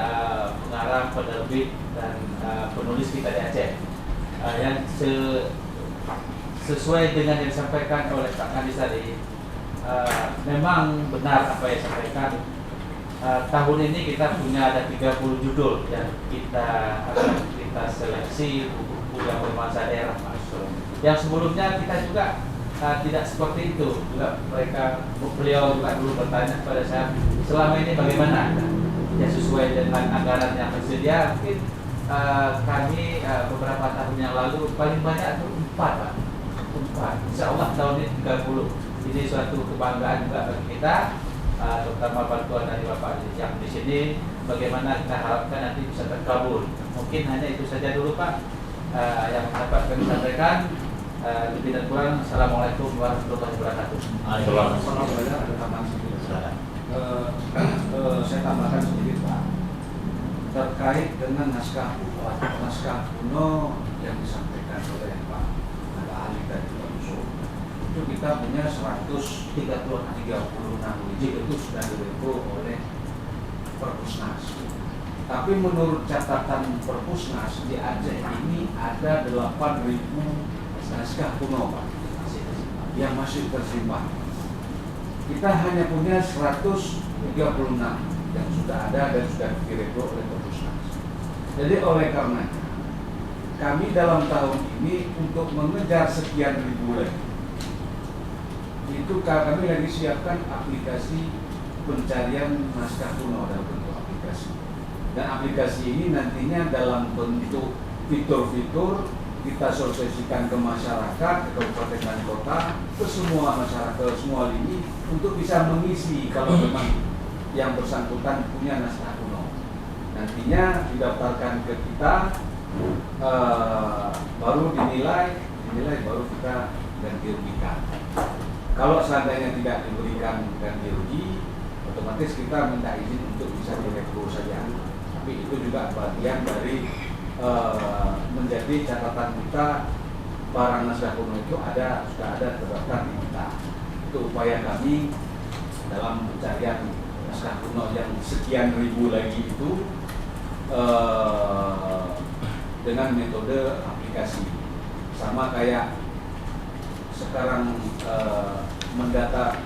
pengarang, penerbit dan penulis kita di Aceh. Yang sesuai dengan yang disampaikan oleh Pak Kadis tadi, memang benar apa yang disampaikan. Tahun ini kita punya ada 30 judul yang kita seleksi buku-buku yang bernuansa daerah, Pak. Yang sebelumnya kita juga tidak seperti itu. Juga beliau juga dulu bertanya kepada saya, selama ini bagaimana? Ya sesuai dengan anggaran yang tersedia, mungkin kami beberapa tahun yang lalu paling banyak itu 4, Pak. 4. Insya Allah tahun ini 30. Ini suatu kebanggaan juga bagi kita. terutama bantuan dari Bapak yang di sini, bagaimana kita harapkan nanti bisa terkabul. Mungkin hanya itu saja dulu Pak yang dapat kami sampaikan. Lebih dan kurang, Assalamualaikum warahmatullahi wabarakatuh. Kalau ada tambahan sedikit. Saya tambahkan sedikit Pak, terkait dengan naskah kuno yang disampaikan oleh Pak ahli tadi Pak Yusuf, itu kita punya 136 biji itu sudah direview oleh Perpusnas. Tapi menurut catatan Perpusnas di Aceh ini ada 8.000 naskah kuno Pak yang masih tersimpan. Kita hanya punya 136 yang sudah ada dan sudah direview oleh Perpusnas. Jadi oleh karenanya kami dalam tahun ini untuk mengejar sekian ribu lagi, itu kami lagi siapkan aplikasi pencarian naskah kuno dalam bentuk aplikasi. Dan aplikasi ini nantinya dalam bentuk fitur-fitur kita sosialisasikan ke masyarakat, ke kabupaten dan kota, ke semua masyarakat, ke semua lini untuk bisa mengisi kalau memang yang bersangkutan punya naskah kuno. Nantinya didaftarkan ke kita, baru dinilai baru kita ganti rugikan. Kalau seandainya tidak diberikan ganti rugi, otomatis kita minta izin untuk bisa direview saja. Tapi itu juga bagian dari menjadi catatan kita, barang naskah kuno itu sudah ada terdaftar di kita. Itu upaya kami dalam pencarian naskah kuno yang sekian ribu lagi itu dengan metode aplikasi. Sama kayak sekarang mendata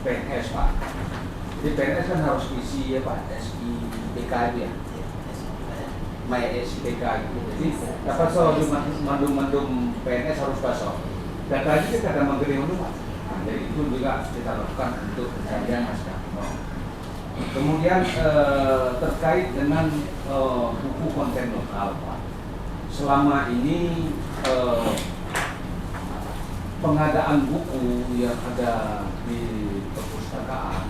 PNS Pak. Jadi PNS kan harus isi ya Pak, SIPK itu ya, SIPK gitu. Jadi dapat soal mandum PNS harus pasok. Data ini kita ada menggede Pak. Nah, jadi itu juga kita lakukan untuk pencarian naskah kuno. Kemudian terkait dengan buku konten lokal Pak. Selama ini pengadaan buku yang ada di perpustakaan,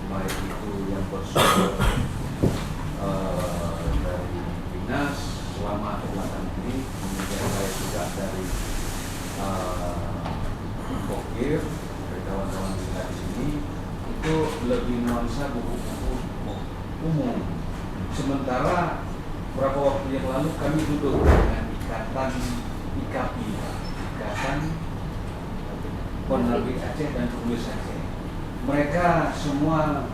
baik itu yang bersumber dari dinas selama kegiatan ini, kemudian baik juga dari Pokir, dari kawan-kawan kita di sini, itu lebih nuansa buku-buku umum. Sementara beberapa waktu yang lalu kami duduk dengan ikatan IKAPI, Ikatan Penerbit Aceh dan Penulis Aceh. Mereka semua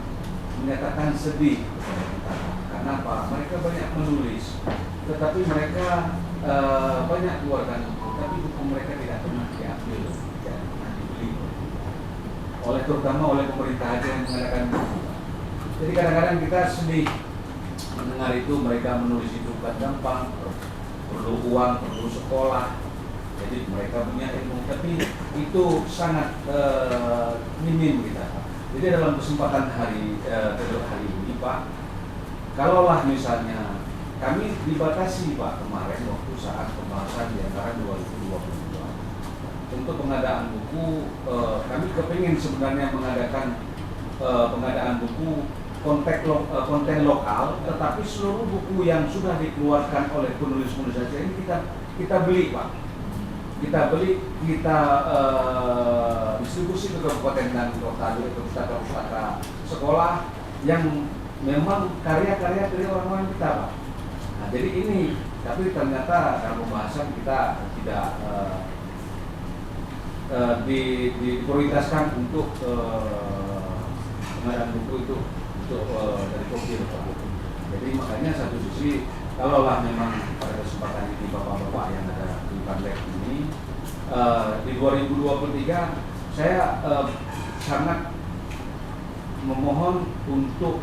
menyatakan sedih kepada kita. Karena apa? Mereka banyak menulis, tetapi mereka banyak keluarkan buku, tapi buku mereka tidak pernah diambil, tidak pernah dibeli terutama oleh pemerintah Aceh yang mengadakan buku. Jadi kadang-kadang kita sedih mendengar itu, mereka menulis itu bukan gampang, perlu uang, perlu sekolah. Jadi mereka punya ilmu, tapi itu sangat minim kita. Jadi dalam kesempatan hari ini Pak, kalaulah misalnya kami dibatasi Pak kemarin waktu saat pembahasan di anggaran 2022 untuk pengadaan buku, kami kepingin sebenarnya mengadakan pengadaan buku konten lokal, tetapi seluruh buku yang sudah dikeluarkan oleh penulis-penulis Aceh ini kita beli Pak. Kita beli, kita distribusi ke kabupaten dan kota, ke pustaka-pustaka sekolah yang memang karya-karya dari orang-orang kita Pak. Nah jadi ini, tapi ternyata dalam pembahasan kita tidak diprioritaskan untuk pengadaan buku itu untuk dari Pokir Pak. Jadi makanya satu sisi, kalaulah memang pada kesempatan ini bapak-bapak yang ada di Pandek ini di 2023 saya sangat memohon untuk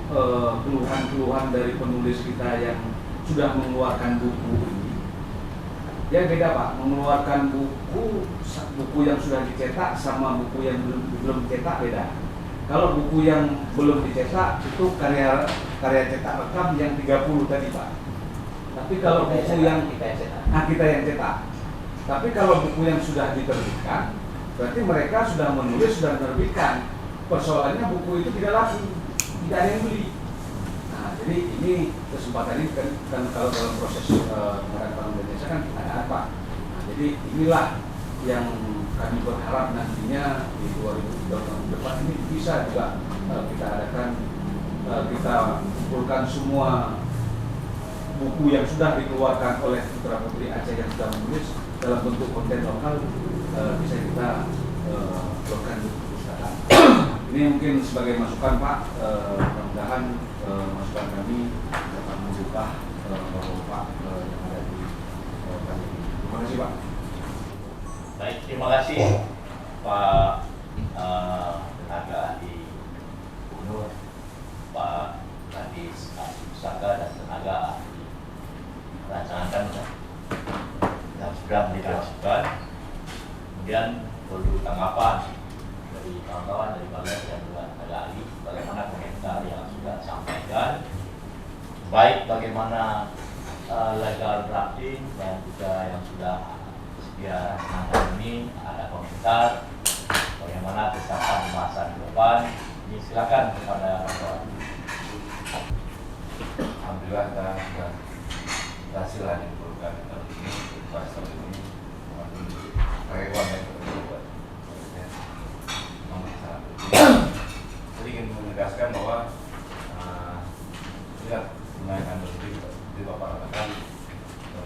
keluhan-keluhan dari penulis kita yang sudah mengeluarkan buku ini. Ya beda Pak, mengeluarkan buku yang sudah dicetak sama buku yang belum dicetak beda. Kalau buku yang belum dicetak itu karya cetak rekam yang 30 tadi Pak. Tapi kalau buku yang kita yang cetak. Tapi kalau buku yang sudah diterbitkan, berarti mereka sudah menulis, sudah menerbitkan. persoalannya buku itu tidak laku, tidak ada yang beli. Nah, jadi ini kesempatan ini kan kalau dalam proses pengadaan Indonesia kan ada apa? Nah, jadi inilah yang kami berharap nantinya di 2030 depan ini bisa juga kita adakan, kita kumpulkan semua buku yang sudah dikeluarkan oleh putra putri Aceh yang sudah menulis dalam bentuk konten lokal, bisa kita keluarkan di perpustakaan. Ini mungkin sebagai masukan Pak, mudah-mudahan masukan kami dapat mengubah Pak yang ada di kami. Terima kasih Pak. Baik, terima kasih Pak tenaga ahli gubernur, Pak Kadis Ahli Pusaka dan tenaga ahli rancangan yang sudah memberikan masukan. Kemudian perlu tanggapan dari kawan-kawan dari Bagas dan juga tenaga ahli, bagaimana komentar yang sudah disampaikan, baik bagaimana legal drafting dan juga yang sudah sedia rancangan ini, ada komentar bagaimana kesiapan pembahasan ke depan. Ini silakan kepada kawan-kawan. Alhamdulillah kita sudah berhasil lah dikumpulkan ini bahasa ini pakai uang yang berbuat. Jadi ingin menegaskan bahwa tidak menaikkan di Bapak katakan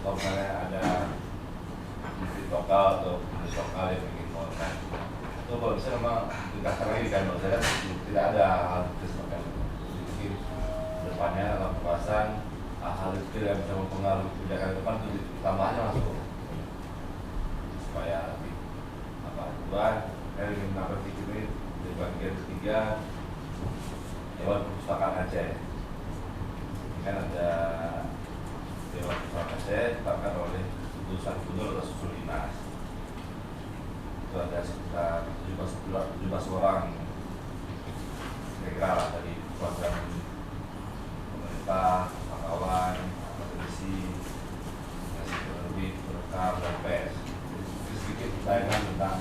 kalau misalnya ada musik lokal atau penulis lokal yang ingin melakukan itu kalau bisa memang dikasih lagi kan kalau saya tidak ada hal itu semacam itu depannya dalam pembahasan hal itu yang bisa mempengaruhi kebijakan depan itu tambahnya masuk supaya lebih kedua saya ingin menambah sedikit ini di bagian ketiga Dewan Perpustakaan Aceh. Ini kan ada Dewan Perpustakaan Aceh ditetapkan oleh keputusan gubernur atau susul dinas. Itu ada sekitar 17 orang kira-kira lah dari program pemerintah, kawan, akademisi, lebih berekam dan pers. Sedikit tayangan tentang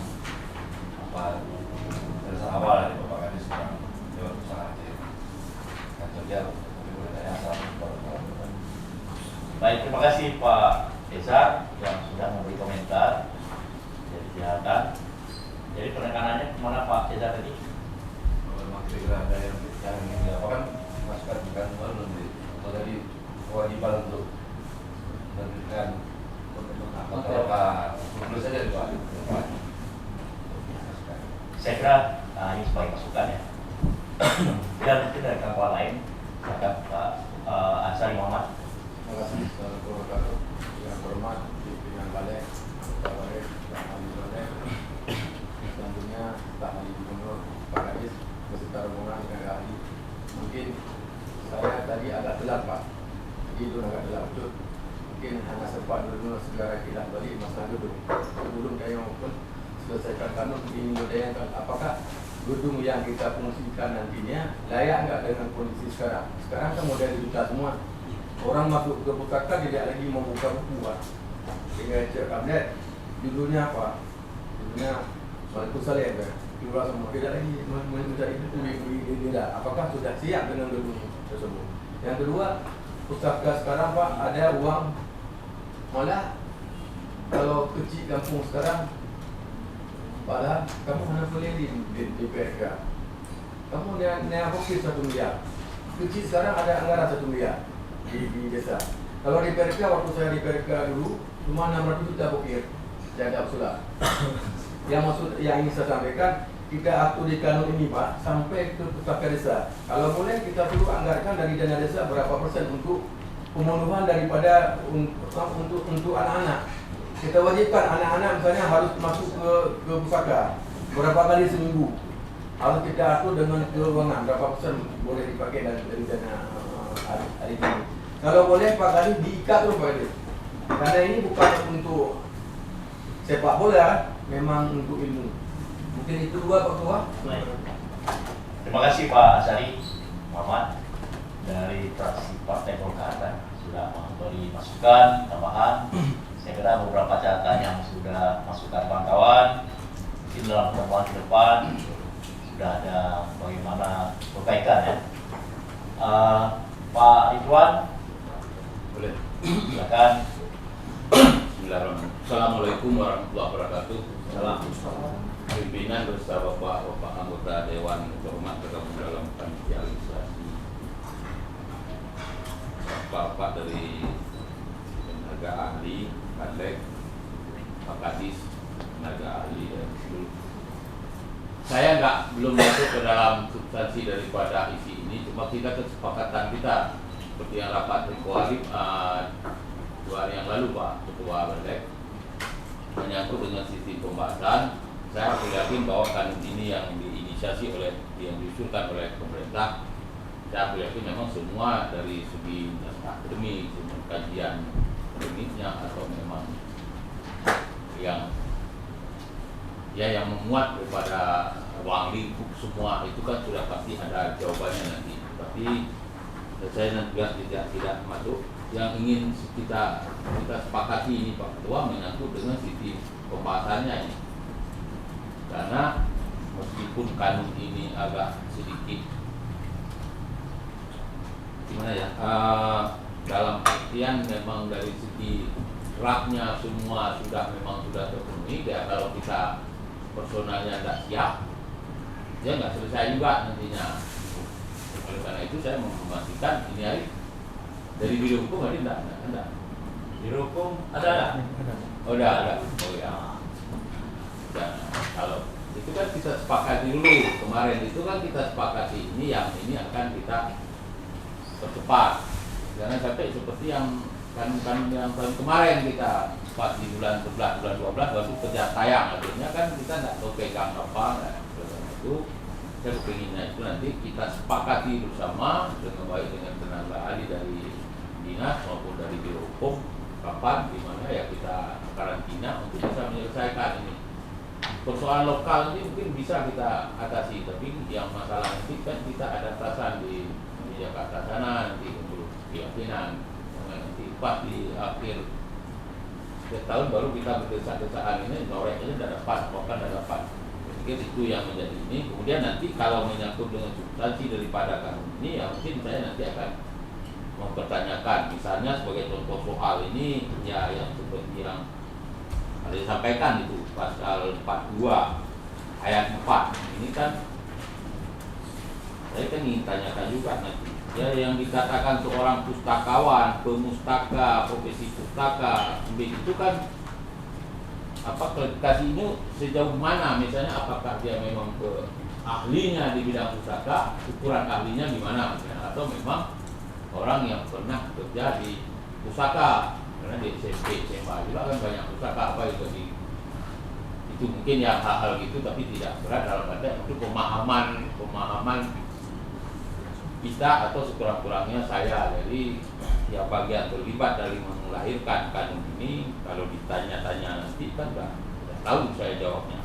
apa dasar awal dari Bapak Kadis tentang Dewan Perpustakaan Aceh. Dan kerja Baik, terima kasih Pak Desa yang sudah memberi komentar. Jadi silakan. Jadi penekanannya kemana Pak Desa tadi? memang kira-kira ada yang ingin dilakukan masukan bukan atau tadi kewajiban untuk menerbitkan atau apa tulis saja di Pak. Saya kira ini sebagai masukan ya. Dan mungkin dari kawan lain, silakan Pak Ansari Muhammad. Terima kasih Assalamualaikum warahmatullahi wabarakatuh. Yang hormat pimpinan Balek, Anggota Balek, dan ahli Balek, tentunya Pak Ahli Gubernur, Pak Kadis, beserta rombongan dengan ahli. Mungkin saya tadi agak telat Pak, itu agak telat betul. Mungkin hanya sempat dulu segera kita balik masalah gedung. Sebelum saya maupun selesaikan kanun ingin bertanyakan apakah gedung yang kita fungsikan nantinya layak nggak dengan kondisi sekarang. Sekarang kan model digital semua. Orang masuk ke pustaka tidak lagi membuka buku Pak. Tinggal cek kabinet, judulnya apa? Judulnya Waalaikumsalam ya. Judul semua tidak lagi mencari buku tidak. Apakah sudah siap dengan gedung tersebut? Yang kedua, pustaka sekarang Pak ada uang malah kalau kecil kampung sekarang malah kamu hanya boleh di PRK. Kamu naik fokus 1 miliar. Kecil sekarang ada anggaran 1 miliar. Di desa. Kalau di PRK, waktu saya di PRK dulu cuma 600 juta bokir jaga usulan. Yang ingin saya sampaikan, kita atur di kanun ini Pak sampai ke pustaka desa. Kalau boleh kita perlu anggarkan dari dana desa berapa persen untuk pemenuhan daripada untuk anak-anak. Kita wajibkan anak-anak misalnya harus masuk ke pustaka berapa kali seminggu. Harus kita atur dengan kewenangan berapa persen boleh dipakai dari dana hari ini. Kalau boleh Pak Kadis diikat terus Pak Kadis. Karena ini bukan untuk sepak bola, memang untuk ilmu. Mungkin itu dua Pak Ketua. Terima kasih Pak Ansari Muhammad dari fraksi Partai Golkar sudah memberi masukan tambahan. Saya kira beberapa catatan yang sudah masukan kawan-kawan mungkin dalam pertemuan ke depan sudah ada bagaimana perbaikan ya. Pak Ridwan, Boleh. silakan. Bismillahirrahmanirrahim. Assalamualaikum warahmatullahi wabarakatuh. Salam. Pimpinan beserta bapak anggota Dewan Terhormat tergabung dalam panitia legislasi, bapak dari tenaga ahli, Kadlek, Pak Kadis, tenaga ahli dan seluruh. Saya belum masuk ke dalam substansi daripada isi ini, cuma kita kesepakatan kita seperti yang rapat Rikualip 2 hari yang lalu Pak Ketua Kadlek menyangkut dengan sisi pembahasan. Saya yakin bahwa kanun ini yang diinisiasi oleh, yang diusulkan oleh pemerintah, saya yakin memang semua dari segi akademik, kajian akademiknya atau memang yang memuat daripada ruang lingkup semua itu kan sudah pasti ada jawabannya nanti. Tapi saya juga tidak masuk. Yang ingin kita sepakati ini Pak Ketua menyangkut dengan sisi pembahasannya ini. Karena meskipun kanun ini agak sedikit gimana ya, dalam artian memang dari segi draftnya semua memang sudah terpenuhi, ya kalau kita personalnya tidak siap, dia nggak selesai juga nantinya. Oleh karena itu saya memastikan ini hari dari biro hukum hari tidak ada. Biro hukum ada? Oh ada. Oh ya. Dan kalau itu kan kita sepakati dulu kemarin itu kan kita sepakati ini yang ini akan kita percepat. Jangan sampai seperti yang kan yang tahun kemarin kita pas di bulan 11, bulan 12 baru kerja tayang, akhirnya kan kita nggak tahu pegang apa, itu saya kepinginnya itu nanti kita sepakati bersama dengan baik dengan tenaga ahli dari dinas maupun dari biro hukum kapan di mana ya kita karantina untuk bisa menyelesaikan ini. Persoalan lokal ini mungkin bisa kita atasi, tapi yang masalah nanti kan kita ada atasan di Jakarta sana nanti untuk keyakinan nanti pas di akhir setiap tahun baru kita berdesak-desakan ini noreknya tidak dapat, bahkan tidak dapat. Mungkin itu yang menjadi ini. Kemudian nanti kalau menyangkut dengan substansi daripada kanun ini, ya mungkin saya nanti akan mempertanyakan, misalnya sebagai contoh soal ini ya yang seperti yang ada disampaikan itu pasal 42 ayat 4 ini kan saya kan ingin tanyakan juga nanti ya, yang dikatakan seorang pustakawan, pemustaka, profesi pustaka itu kan apa klasifikasinya sejauh mana, misalnya apakah dia memang ke ahlinya di bidang pustaka, ukuran ahlinya gimana, atau memang orang yang pernah kerja di pustaka, karena di SMP, SMA juga kan banyak pustaka apa itu mungkin ya hal-hal gitu, tapi tidak berat dalam arti itu pemahaman kita atau sekurang-kurangnya saya. Jadi ya bagian terlibat dari melahirkan kanun ini kalau ditanya-tanya nanti kan sudah tahu saya jawabnya.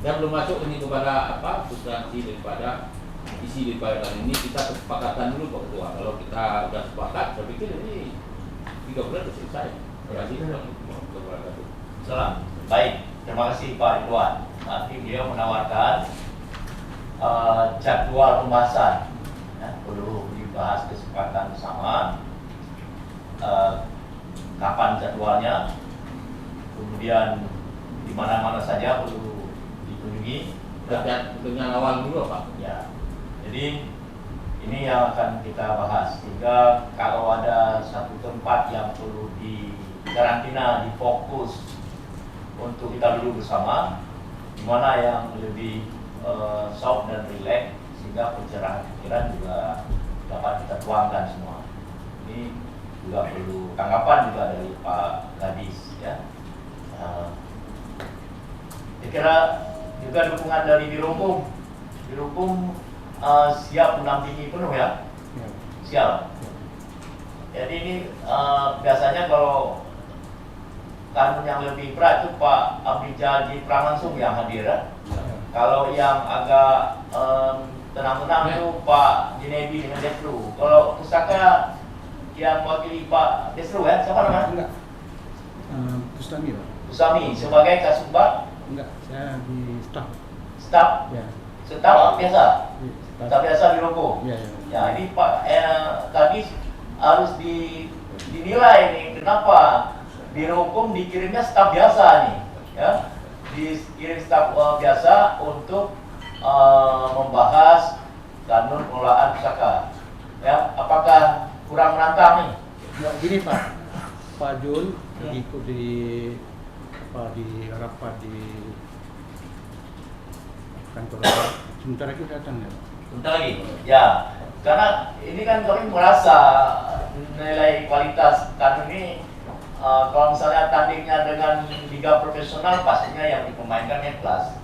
Saya belum masuk ini kepada apa substansi daripada isi daripada kanun ini, kita kesepakatan dulu Pak Ketua. Kalau kita sudah sepakat, saya pikir ini 3 bulan sudah selesai. Terima kasih. Salam. Baik, terima kasih Pak Ridwan. Nanti beliau menawarkan jadwal pembahasan. Ya, perlu dibahas kesepakatan bersama kapan jadwalnya, kemudian di mana-mana saja perlu dikunjungi dengan awal dulu Pak. Ya, jadi ini yang akan kita bahas, sehingga kalau ada satu tempat yang perlu dikarantina, difokus untuk kita duduk bersama, di mana yang lebih soft dan rileks, sehingga pencerahan pikiran juga dapat kita tuangkan semua. Ini juga perlu tanggapan juga dari Pak Kadis ya. Saya kira juga dukungan dari Biro Hukum. Biro Hukum siap mendampingi penuh ya. Siap. Jadi ini biasanya kalau kanun yang lebih berat itu Pak Abrijal Jiprang langsung yang hadir ya. Kalau yang agak tenang-tenang itu Pak Jinebi dengan Desru. Kalau pustaka yang mewakili Pak Desru ya, siapa namanya? Enggak. Bustami Pak. Bustami sebagai Kasubag. Enggak, saya di staf. Staf. Ya. tetap biasa, tetap biasa di hukum. Ya, ya. Ya, ini Pak tadi harus dinilai nih kenapa biro hukum dikirimnya staf biasa nih, ya, dikirim staf biasa untuk membahas kanun pengelolaan pusaka. Ya, apakah kurang menantang nih? Ya, gini Pak Jun ikut di rapat di kantor sebentar lagi datang ya Pak. Bentar lagi, ya, karena ini kan kami merasa nilai kualitas kanun ini kalau misalnya tandingnya dengan liga profesional pastinya yang dipermainkan yang kelas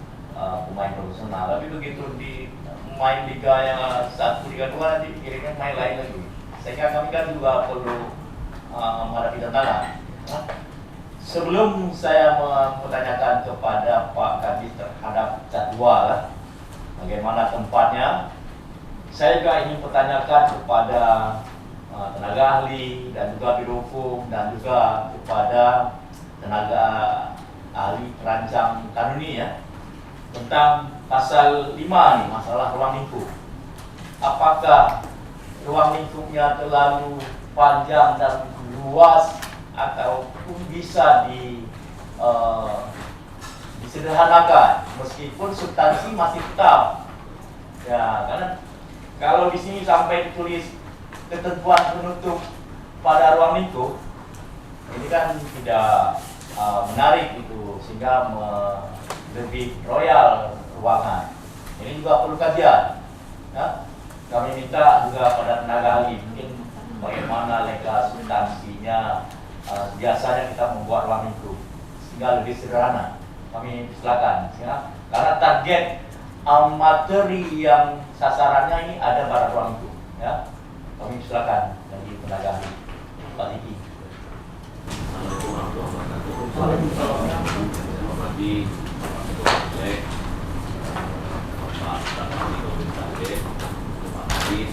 pemain profesional. Tapi begitu di main liga yang 1, liga 2 nanti dikirimnya main lain lagi. Sehingga kami kan juga perlu menghadapi tantangan. Sebelum saya mempertanyakan kepada Pak Kadis terhadap jadwal bagaimana tempatnya, saya juga ingin pertanyakan kepada tenaga ahli dan juga biro hukum dan juga kepada tenaga ahli perancang kanuni ya tentang pasal 5 nih, masalah ruang lingkup. Apakah ruang lingkupnya terlalu panjang dan luas ataupun bisa disederhanakan meskipun substansi masih tetap ya, karena kalau di sini sampai ditulis ketentuan penutup pada ruang lingkup ini kan tidak menarik itu sehingga lebih royal ruangan. Ini juga perlu kajian ya. Kami minta juga pada tenaga ahli mungkin bagaimana legal substansinya. Biasanya kita membuat ruang lingkup sehingga lebih sederhana. Kami silakan ya. Karena target materi yang sasarannya ini ada pada ruang lingkup ya. Kami silakan dari tenaga ahli Pak Diki. Assalamualaikum warahmatullahi wabarakatuh. Saya hormati Bapak Ketua Komplek, Bapak Staf Ahli Komisi Target, Pak Kadis,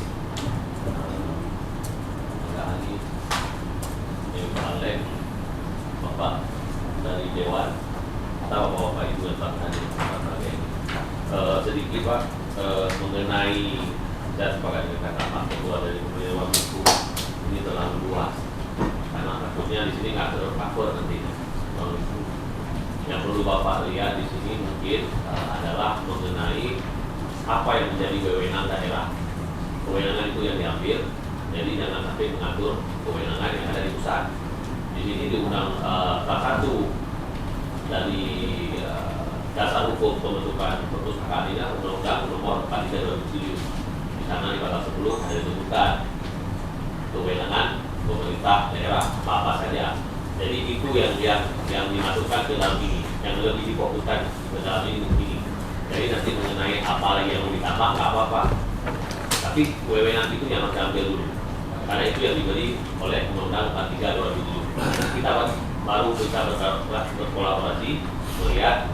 tenaga ahli, Dewan Balik, Bapak dari Dewan, atau Bapak Ibu dan Pak Kadis, Pak Target. Sedikit Pak mengenai dan sepakat dengan kata Pak Ketua dari Komisi Ruang Lingkup ini terlalu luas. Karena takutnya di sini nggak tercover nantinya. Yang perlu Bapak lihat di sini mungkin adalah mengenai apa yang menjadi wewenang daerah. Kewenangan itu yang diambil, jadi jangan sampai mengatur kewenangan yang ada di pusat. Di sini diundang salah satu dari dasar hukum pembentukan perpustakaan ini Undang-Undang Nomor 43/2007. Di sana di pasal 10 ada disebutkan kewenangan pemerintah daerah apa saja. Jadi itu yang dimasukkan ke dalam ini, yang lebih difokuskan ke dalam ini. Jadi nanti mengenai apa lagi yang mau ditambah nggak apa-apa. Tapi wewenang itu yang harus diambil dulu. Karena itu yang diberi oleh Undang-Undang 43/2007. Kita baru bisa berkolaborasi melihat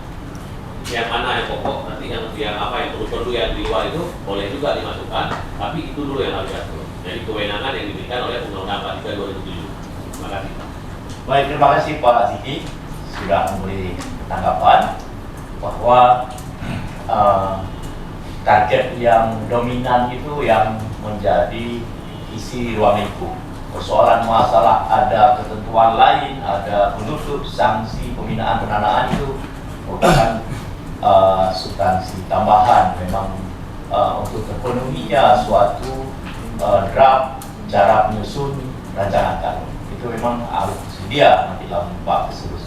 yang mana yang pokok, nanti yang apa yang perlu yang di luar itu boleh juga dimasukkan, tapi itu dulu yang harus diatur. Jadi kewenangan yang diberikan oleh Undang-Undang 43/2007. Terima kasih. Baik, terima kasih Pak Ziki sudah memberi tanggapan bahwa target yang dominan itu yang menjadi isi ruang lingkup. Persoalan masalah ada ketentuan lain, ada penutup, sanksi, pembinaan, pendanaan itu merupakan substansi tambahan memang untuk terpenuhinya suatu draft cara menyusun rancangan kanun. Itu memang harus sedia nanti dalam bab tersebut.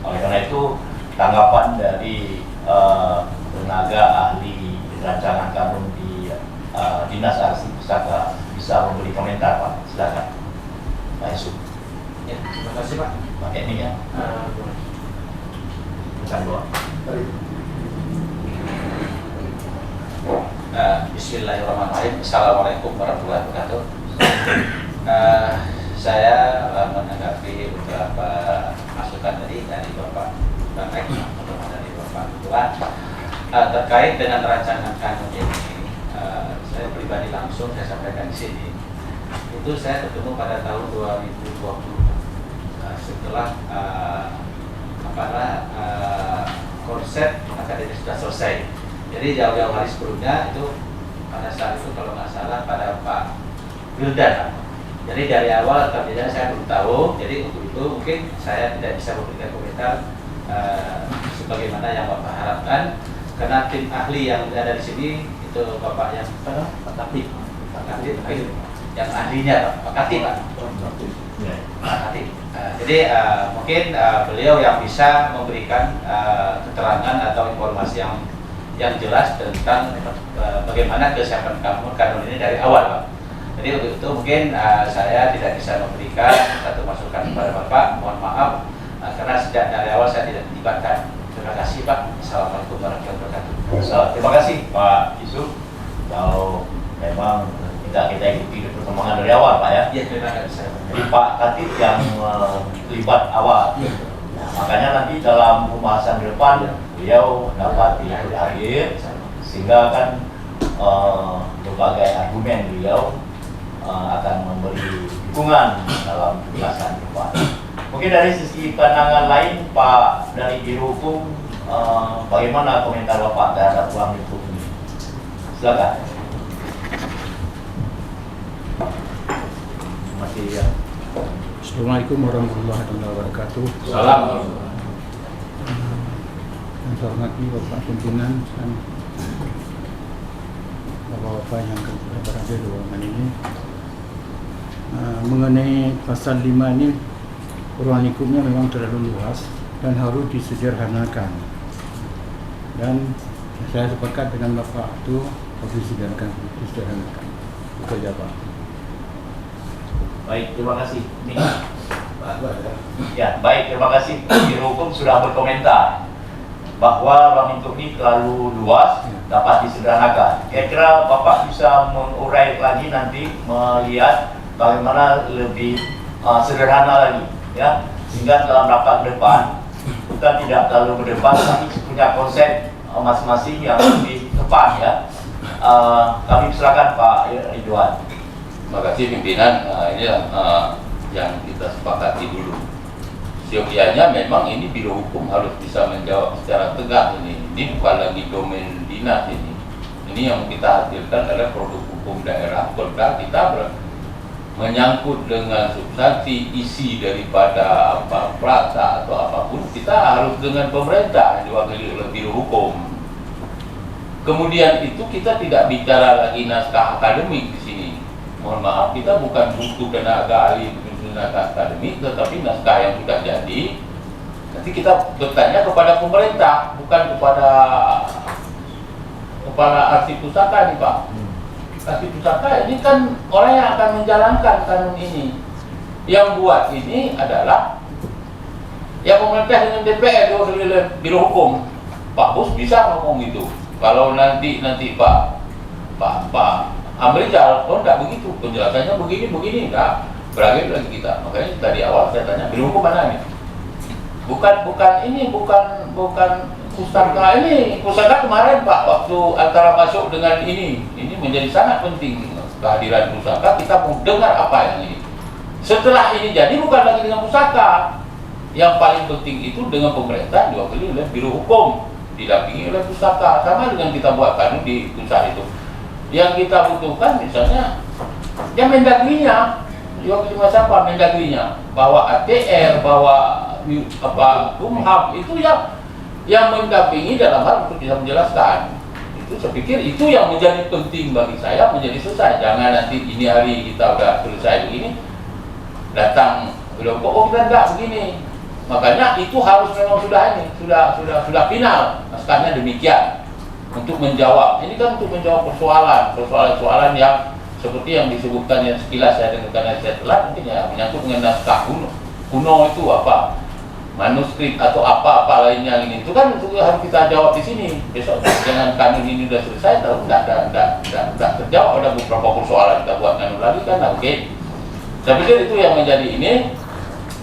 Oleh karena itu tanggapan dari tenaga ahli rancangan kanun di Dinas Arsip Pusaka bisa memberi komentar Pak. Silakan Pak Yusuf. Ya, terima kasih Pak. Pakai ini ya. Bukan doa. Bismillahirrahmanirrahim. Assalamualaikum warahmatullahi wabarakatuh. Saya menanggapi beberapa masukan tadi dari Bapak Bapak terutama dari Bapak Ketua terkait dengan rancangan kanun ini. Saya pribadi langsung saya sampaikan di sini. Itu saya ketemu pada tahun 2020 setelah konsep akademik sudah selesai. Jadi jauh-jauh hari sebelumnya itu pada saat itu kalau nggak salah pada Pak Wildan, Pak. Jadi dari awal kerjanya saya belum tahu. Jadi untuk itu mungkin saya tidak bisa memberikan komentar sebagaimana yang Bapak harapkan, karena tim ahli yang ada di sini itu Bapak yang Pak Katib, yang ahlinya Pak Katib, Pak. Pak Katib. Jadi mungkin beliau yang bisa memberikan keterangan atau informasi yang jelas tentang bagaimana kesiapan kanun ini dari awal, Pak. Jadi untuk itu mungkin saya tidak bisa memberikan satu masukan kepada Bapak, mohon maaf karena sejak dari awal saya tidak dilibatkan. Terima kasih Pak. Assalamualaikum warahmatullahi wabarakatuh. Terima kasih Pak Yusuf. Kalau memang kita ikuti perkembangan dari awal Pak ya. Ya, terima kasih. Jadi Pak Katib yang terlibat awal. Nah, makanya nanti dalam pembahasan di depan beliau dapat ikut hadir sehingga kan berbagai argumen beliau akan memberi dukungan dalam pembahasan depan. Mungkin dari sisi pandangan lain Pak dari Biro Hukum, bagaimana komentar Bapak terhadap ruang lingkup ini? Silakan. Masih ya. Assalamualaikum warahmatullahi wabarakatuh. Salam. Yang saya hormati Bapak Pimpinan dan Bapak-Bapak yang berada di ruangan ini. Mengenai pasal 5 ini, ruang lingkupnya memang terlalu luas dan harus disederhanakan. Dan saya sepakat dengan Bapak itu harus disederhanakan. Itu saja Pak. Baik, terima kasih. Ya, baik, terima kasih. Biro Hukum sudah berkomentar bahwa ruang lingkup ini terlalu luas, dapat disederhanakan. Kira-kira Bapak bisa mengurai lagi nanti melihat bagaimana lebih sederhana lagi, ya, sehingga dalam rapat depan kita tidak terlalu berdebat, tapi punya konsep masing-masing yang lebih tepat, ya. Kami silakan Pak Ridwan. Terima kasih pimpinan. Ini yang kita sepakati dulu. Siokianya memang ini Biro Hukum harus bisa menjawab secara tegas ini. Ini bukan lagi domain dinas ini. Ini yang kita hasilkan adalah produk hukum daerah. Kalau kita menyangkut dengan substansi isi daripada apa prasa atau apapun, kita harus dengan pemerintah yang diwakili oleh Biro Hukum. Kemudian itu kita tidak bicara lagi naskah akademik di sini. Mohon maaf, kita bukan butuh tenaga ahli naskah akademik, tetapi naskah yang sudah jadi. Nanti kita bertanya kepada pemerintah, bukan kepada kepala arsip pusaka nih Pak. Arsip pusaka ini kan orang yang akan menjalankan kanun ini. Yang buat ini adalah ya pemerintah dengan DPR, Biro Hukum. Pak Bus bisa ngomong gitu. Kalau nanti Pak Amrizal, oh enggak begitu, penjelasannya begini enggak. Beragam lagi kita. Makanya tadi awal saya tanya, Biro Hukum mana ini? Bukan pusaka ini. Pusaka kemarin Pak, waktu antara masuk dengan ini menjadi sangat penting kehadiran pusaka. Kita mau dengar apa yang ini. Setelah ini jadi bukan lagi dengan pusaka. Yang paling penting itu dengan pemerintah diwakili oleh Biro Hukum, didampingi oleh pusaka. Sama dengan kita buat kanun di pusat itu. Yang kita butuhkan misalnya yang Mendagrinya, diwakili siapa Mendagrinya, bawa ATR, bawa Kumham, itu yang mendampingi dalam hal untuk bisa menjelaskan. Itu saya pikir itu yang menjadi penting bagi saya, menjadi selesai. Jangan nanti ini hari kita udah selesai begini, datang bilang oh kita enggak begini. Makanya itu harus memang sudah final naskahnya demikian untuk menjawab. Ini kan untuk menjawab persoalan yang seperti yang disebutkan yang sekilas saya dengarkan saya telah mungkin ya menyangkut dengan naskah kuno itu apa manuskrip atau apa lainnya ini itu kan itu harus kita jawab di sini. Besok dengan kanun ini sudah selesai, tahu tidak terjawab, ada beberapa persoalan kita buat kanun lagi kan, oke. Saya pikir itu yang menjadi ini.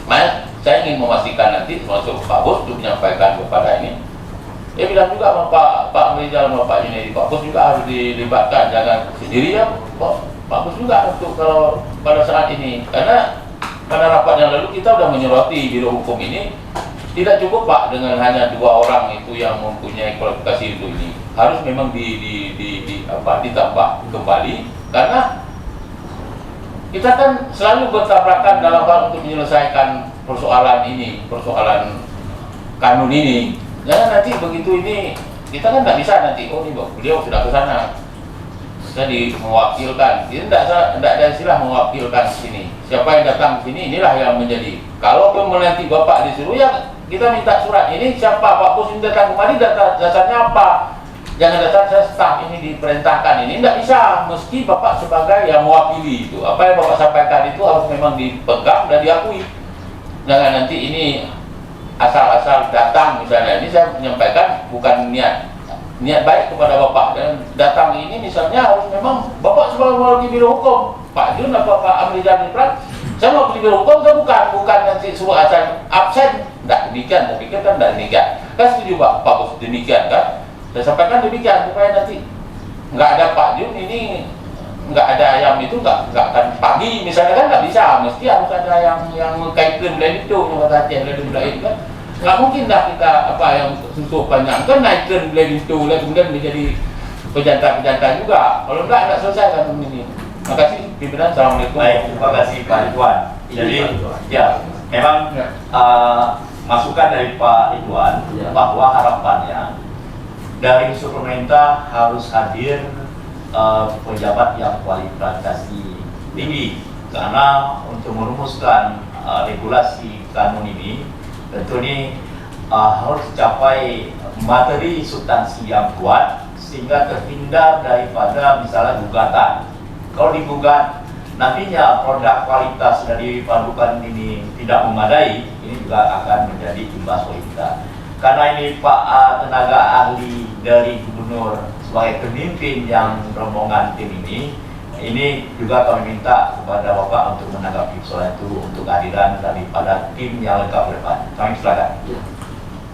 Mas, saya ingin memastikan nanti masuk Pak Bos untuk menyampaikan kepada ini. Dia bilang juga sama Pak Rizal sama Pak Junedi, Pak Bos juga harus dilibatkan, jangan sendiri ya Pak Bos juga untuk kalau pada saat ini, karena pada rapat yang lalu kita sudah menyoroti Biro Hukum ini tidak cukup Pak dengan hanya 2 orang itu yang mempunyai kualifikasi itu ini. Harus memang ditambah kembali, karena kita kan selalu bertabrakan dalam hal untuk menyelesaikan persoalan ini, persoalan kanun ini. Jangan nanti begitu ini kita kan tidak bisa nanti, oh ini beliau sudah ke sana, jadi mewakilkan. Ini tidak ada istilah mewakilkan sini. Siapa yang datang ke sini, inilah yang menjadi. Kalau nanti Bapak disuruh, ya kita minta surat ini siapa Pak Bos ini datang kemari, dasarnya apa? Jangan datang saya staf ini diperintahkan, ini tidak bisa. Mesti Bapak sebagai yang mewakili itu. Apa yang Bapak sampaikan itu harus memang dipegang dan diakui. Jangan nanti ini asal-asal datang misalnya. Ini saya menyampaikan bukan niat baik kepada Bapak, dan datang ini misalnya harus memang Bapak sebagai mewakili biro hukum, Pak Jun atau Pak Amri Jamil, saya mau beli biro hukum, saya bukan nanti suruh asal absen, tidak demikian. Saya pikir kan tidak demikian. Kan setuju Pak Bos demikian kan? Saya sampaikan demikian supaya nanti nggak ada Pak Jun ini, nggak ada ayam itu nggak akan pagi misalnya kan, nggak bisa. Mesti harus ada yang mengkaitkan dari itu, yang kata hati yang dari itu kan. Nggak mungkin dah kita yang untuk banyak kan naikkan beli itu, kemudian menjadi pejantan juga. Kalau enggak selesai kan ini. Terima kasih pimpinan. Assalamualaikum. Baik, terima kasih Pak Ridwan. Jadi ya memang masukan dari Pak Ridwan bahwa harapannya dari unsur pemerintah harus hadir pejabat yang kualifikasi tinggi, karena untuk merumuskan regulasi kanun ini tentu ini harus capai materi substansi yang kuat sehingga terhindar daripada misalnya gugatan. Kalau digugat nantinya produk kualitas dari padukan ini tidak memadai, ini juga akan menjadi imbas bagi kita. Karena ini Pak tenaga ahli dari Gubernur sebagai pemimpin yang rombongan tim ini juga kami minta kepada Bapak untuk menanggapi soal itu untuk kehadiran daripada tim yang lengkap ke depan. Kami silakan.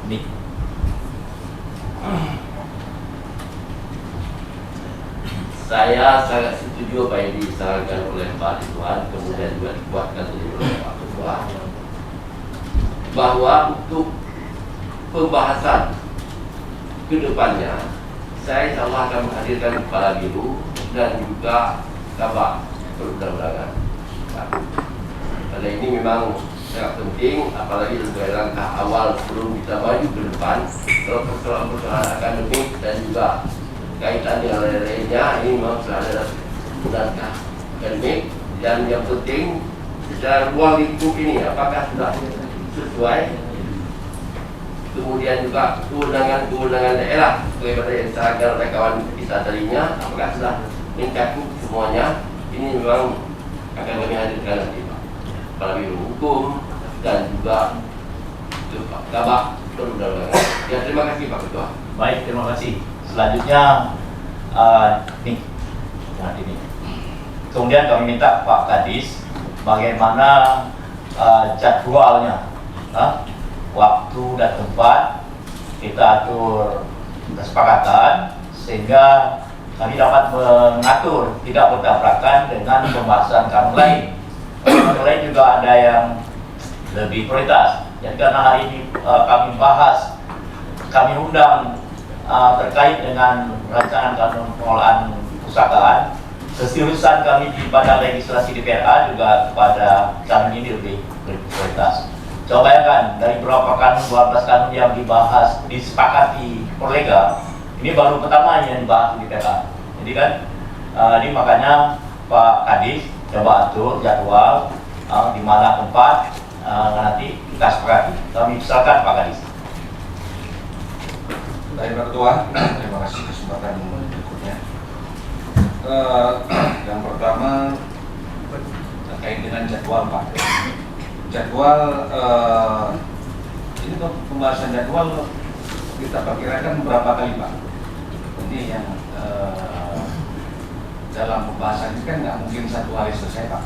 Ini. Saya sangat setuju apa yang disarankan oleh Pak Ridwan, kemudian juga dikuatkan oleh Pak Ketua, bahwa untuk pembahasan ke depannya, saya insya-Allah akan menghadirkan Kepala Biro dan juga Kabak Perundang-undangan. Karena ini memang sangat penting, apalagi sebagai langkah awal sebelum kita maju ke depan. Kalau persoalan-persoalan akademik dan juga kaitan dengan lain-lainnya, ini memang sudah ada langkah akademik, dan yang penting secara ruang lingkup ini apakah sudah sesuai. Kemudian juga kewenangan daerah daripada yang disarankan oleh kawan kita tadinya, apakah sudah mencakup semuanya. Ini memang akan kami hadirkan nanti Pak Kepala Biro Hukum dan juga Kabak Perundang-undangan. Ya, terima kasih Pak Ketua. Baik, terima kasih. Selanjutnya ini. Kemudian kami minta Pak Kadis bagaimana jadwalnya, waktu dan tempat kita atur kesepakatan sehingga kami dapat mengatur tidak bertabrakan dengan pembahasan kanun lain. Kanun lain juga ada yang lebih prioritas. Jadi karena hari ini kami bahas, kami undang terkait dengan rancangan kanun pengelolaan perpustakaan, keseriusan kami di Badan Legislasi DPRA juga kepada kanun ini lebih prioritas. Coba bayangkan, dari beberapa kanun, 12 kanun yang dibahas, disepakati Prolega, ini baru pertama yang dibahas di DPRA. Jadi kan, ini makanya Pak Kadis coba atur jadwal di mana tempat nanti kita sepakati. Kami silakan Pak Kadis. Baik Pak Ketua, terima kasih kesempatan berikutnya. Yang pertama terkait dengan jadwal Pak. Jadwal ini pembahasan jadwal kita perkirakan berapa kali Pak? Ini yang dalam pembahasan ini kan nggak mungkin satu hari selesai Pak.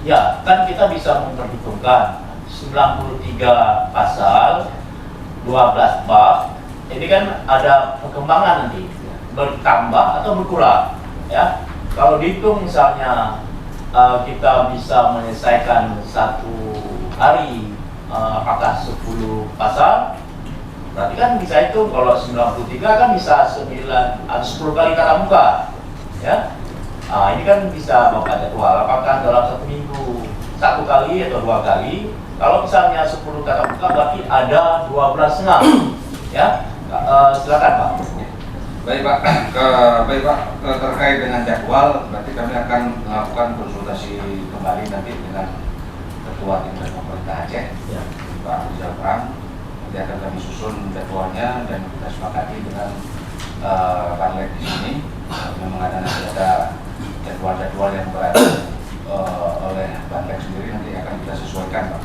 Ya, kan kita bisa memperhitungkan 93 pasal, 12 bab. Ini kan ada perkembangan nanti bertambah atau berkurang, ya. Kalau dihitung misalnya kita bisa menyelesaikan satu hari apakah 10 pasal? Berarti kan bisa itu kalau 93 kan bisa 10 kali tatap muka, ya. Ini kan bisa bapak jadwal apakah dalam 1 minggu 1 kali atau 2 kali. Kalau misalnya 10 tatap muka berarti ada 12,5, ya. Silakan Pak. Baik Pak, terkait dengan jadwal, berarti kami akan melakukan konsultasi kembali nanti dengan Ketua Tim Pemerintah Aceh, Ya. Pak Rizal Prang. Nanti akan kami susun jadwalnya dan kita sepakati dengan Panlek di sini. Memang ada jadwal-jadwal yang berada oleh Panlek sendiri, nanti akan kita sesuaikan Pak.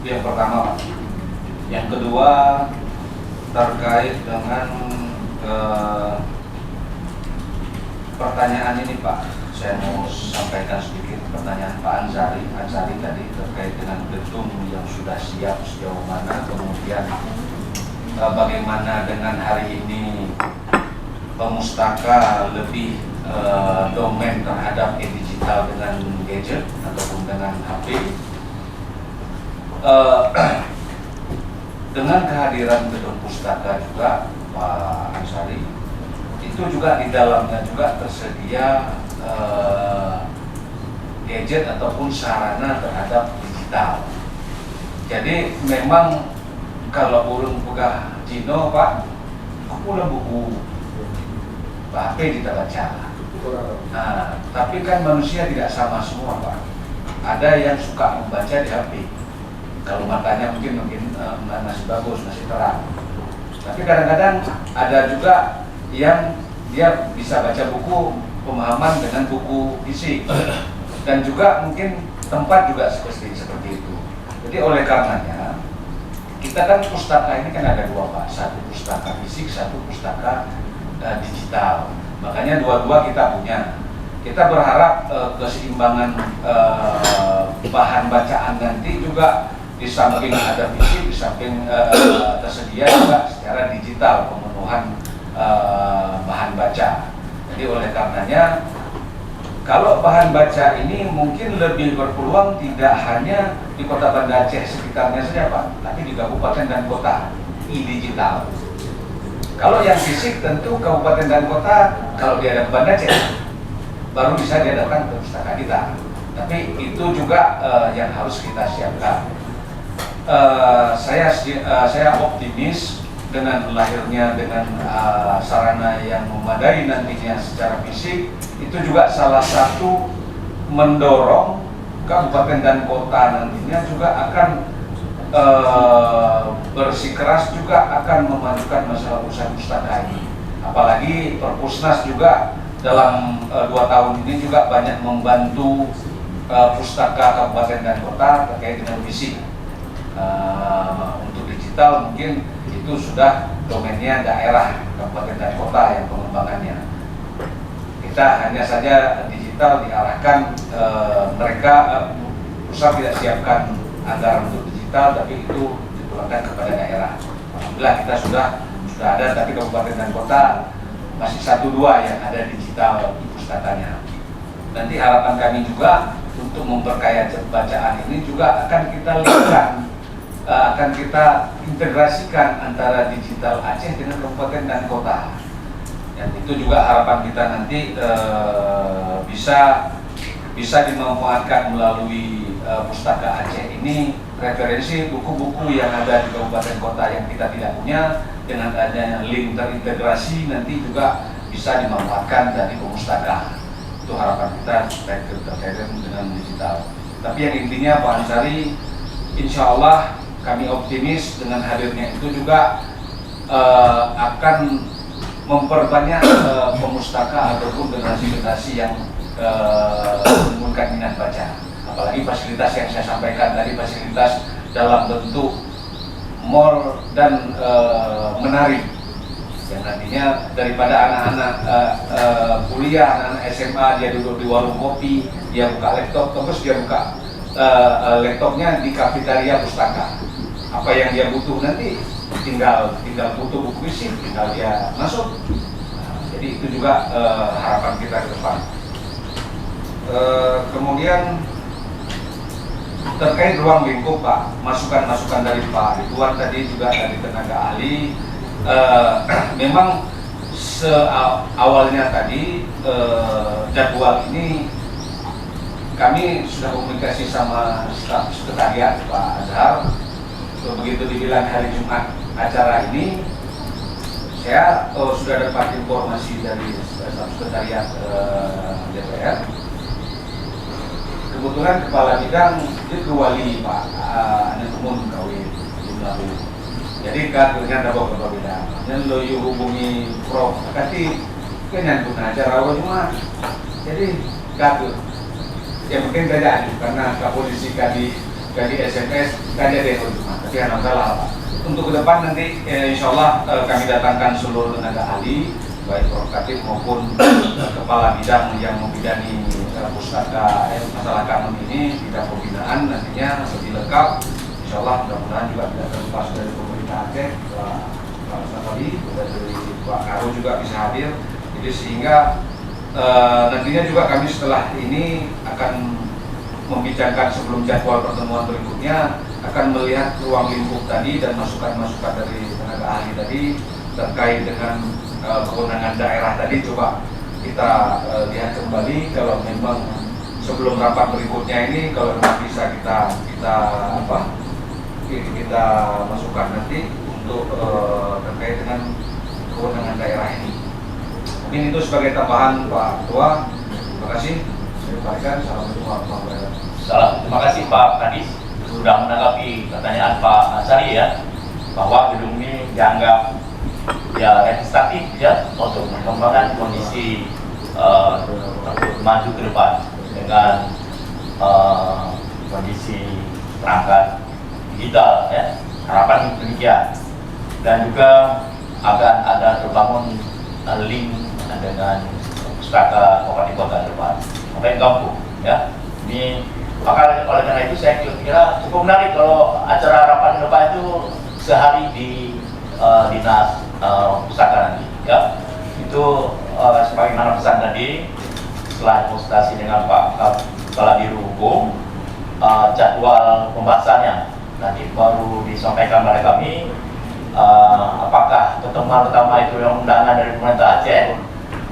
Itu yang pertama Pak. Yang kedua terkait dengan pertanyaan ini Pak, saya mau sampaikan sedikit pertanyaan Pak Ansari tadi terkait dengan gedung yang sudah siap sejauh mana, kemudian bagaimana dengan hari ini pemustaka lebih domain terhadap digital dengan gadget ataupun dengan HP. Dengan kehadiran gedung pustaka juga Pak Ansari, itu juga di dalamnya juga tersedia gadget ataupun sarana terhadap digital. Jadi memang kalau urung pegah Cino Pak, aku pulang buku HP kita baca. Nah, tapi kan manusia tidak sama semua Pak. Ada yang suka membaca di HP. Kalau matanya mungkin masih bagus, masih terang. Tapi kadang-kadang ada juga yang dia bisa baca buku pemahaman dengan buku fisik, dan juga mungkin tempat juga seperti itu. Jadi oleh karenanya kita kan pustaka ini kan ada 2 Pak, 1 pustaka fisik, 1 pustaka digital. Makanya dua-dua kita punya. Kita berharap keseimbangan bahan bacaan nanti juga di samping ada fisik, di samping tersedia juga secara digital pemenuhan bahan baca. Jadi oleh karenanya kalau bahan baca ini mungkin lebih berpeluang tidak hanya di Kota Banda Aceh sekitarnya saja Pak, tapi di kabupaten dan kota digital. Kalau yang fisik tentu kabupaten dan kota, kalau dia ada Banda Aceh baru bisa dia datang ke pustaka kita. Tapi itu juga yang harus kita siapkan. Saya optimis dengan lahirnya dengan sarana yang memadai nantinya secara fisik, itu juga salah satu mendorong kabupaten dan kota nantinya juga akan bersikeras juga akan memajukan masalah usaha pustaka ini. Apalagi Perpusnas juga dalam 2 tahun ini juga banyak membantu pustaka kabupaten dan kota terkait dengan fisik. Untuk digital mungkin itu sudah domainnya daerah kabupaten dan kota yang pengembangannya. Kita hanya saja digital diarahkan mereka pusat tidak siapkan anggaran untuk digital, tapi itu dipulangkan kepada daerah. Alhamdulillah kita sudah ada, tapi kabupaten dan kota masih 1-2 yang ada digital pustakanya. Nanti harapan kami juga untuk memperkaya bacaan ini juga akan kita lihat, akan kita integrasikan antara digital Aceh dengan kabupaten dan kota. Dan itu juga harapan kita nanti bisa dimanfaatkan melalui pustaka Aceh ini, referensi buku-buku yang ada di kabupaten kota yang kita tidak punya, dengan adanya link terintegrasi nanti juga bisa dimanfaatkan dari pemustaka. Itu harapan kita terkait dengan digital. Tapi yang intinya Pak Ansari, insya Allah kami optimis dengan hadirnya itu juga akan memperbanyak pemustaka ataupun generasi-generasi yang menunjukkan minat baca. Apalagi fasilitas yang saya sampaikan tadi, fasilitas dalam bentuk mall dan menarik, yang nantinya daripada anak-anak kuliah, anak-anak SMA dia duduk di warung kopi, dia buka laptop, terus dia buka laptopnya di kafetaria pustaka. Apa yang dia butuh nanti tinggal butuh buku fisik, tinggal dia masuk. Jadi itu juga harapan kita ke depan. Kemudian terkait ruang lingkup Pak, masukan-masukan dari Pak Ridwan tadi juga dari tenaga ahli, memang awalnya tadi jadwal ini kami sudah komunikasi sama staf sekretariat Pak Azhar. Begitu dibilang hari Jumat acara ini, saya sudah dapat informasi dari staf sekretariat DPR. Kebetulan kepala bidang itu wali Pak Anetumun Kawin Jumlahu. Jadi dengan ada beberapa bidang. Dan lo hubungi Prof. Kati kenyan pun acara Jumat. Jadi gagal. Ya mungkin beda karena posisi kadi SMS kadi ada yang Jumat. Tapi ada masalah Pak. Untuk ke depan nanti insya Allah kami datangkan seluruh tenaga ahli, baik Prof. Katib maupun kepala bidang yang membidangi pustaka masalah kanun ini, bidang pembinaan nantinya lebih lengkap. Insya Allah mudah-mudahan juga tidak terlepas dari pemerintah Aceh, Pak Ustadz dari Pak Karo juga bisa hadir. Jadi sehingga nantinya juga kami setelah ini akan membincangkan sebelum jadwal pertemuan berikutnya, akan melihat ruang lingkup tadi dan masukan-masukan dari tenaga ahli tadi terkait dengan kewenangan daerah tadi. Coba kita lihat kembali kalau memang sebelum rapat berikutnya ini kalau memang bisa kita masukkan nanti untuk terkait dengan kewenangan daerah ini. Mungkin itu sebagai tambahan Pak Ketua. Terima kasih. Saya berikan. Assalamualaikum warahmatullahi wabarakatuh. Terima kasih Pak Kadis sudah menanggapi pertanyaan Pak Ansari ya, bahwa gedung ini dianggap ya representatif ya untuk mengembangkan kondisi maju ke depan dengan kondisi perangkat digital ya, harapan demikian. Dan juga akan ada terbangun link dengan pustaka kabupaten kota depan sampai kampung ya. Ini maka oleh karena itu saya kira cukup menarik kalau acara harapan depan itu sehari di dinas pustaka nanti ya. Itu sebagaimana pesan tadi, setelah konsultasi dengan Pak Kepala Biro Hukum, jadwal pembahasannya nanti baru disampaikan pada kami. Apakah pertemuan pertama itu yang undangan dari pemerintah Aceh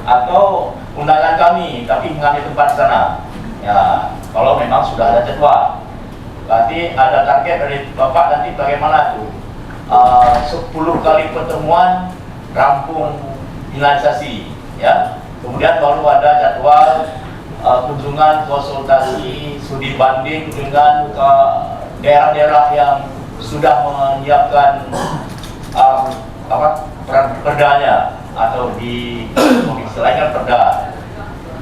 atau undangan kami tapi mengambil tempat di sana ya. Kalau memang sudah ada jadwal, berarti ada target dari Bapak nanti bagaimana tuh 10 kali pertemuan rampung finalisasi ya. Kemudian baru ada jadwal kunjungan konsultasi studi banding dengan daerah-daerah yang sudah menyiapkan perdanya atau di istilahnya perda,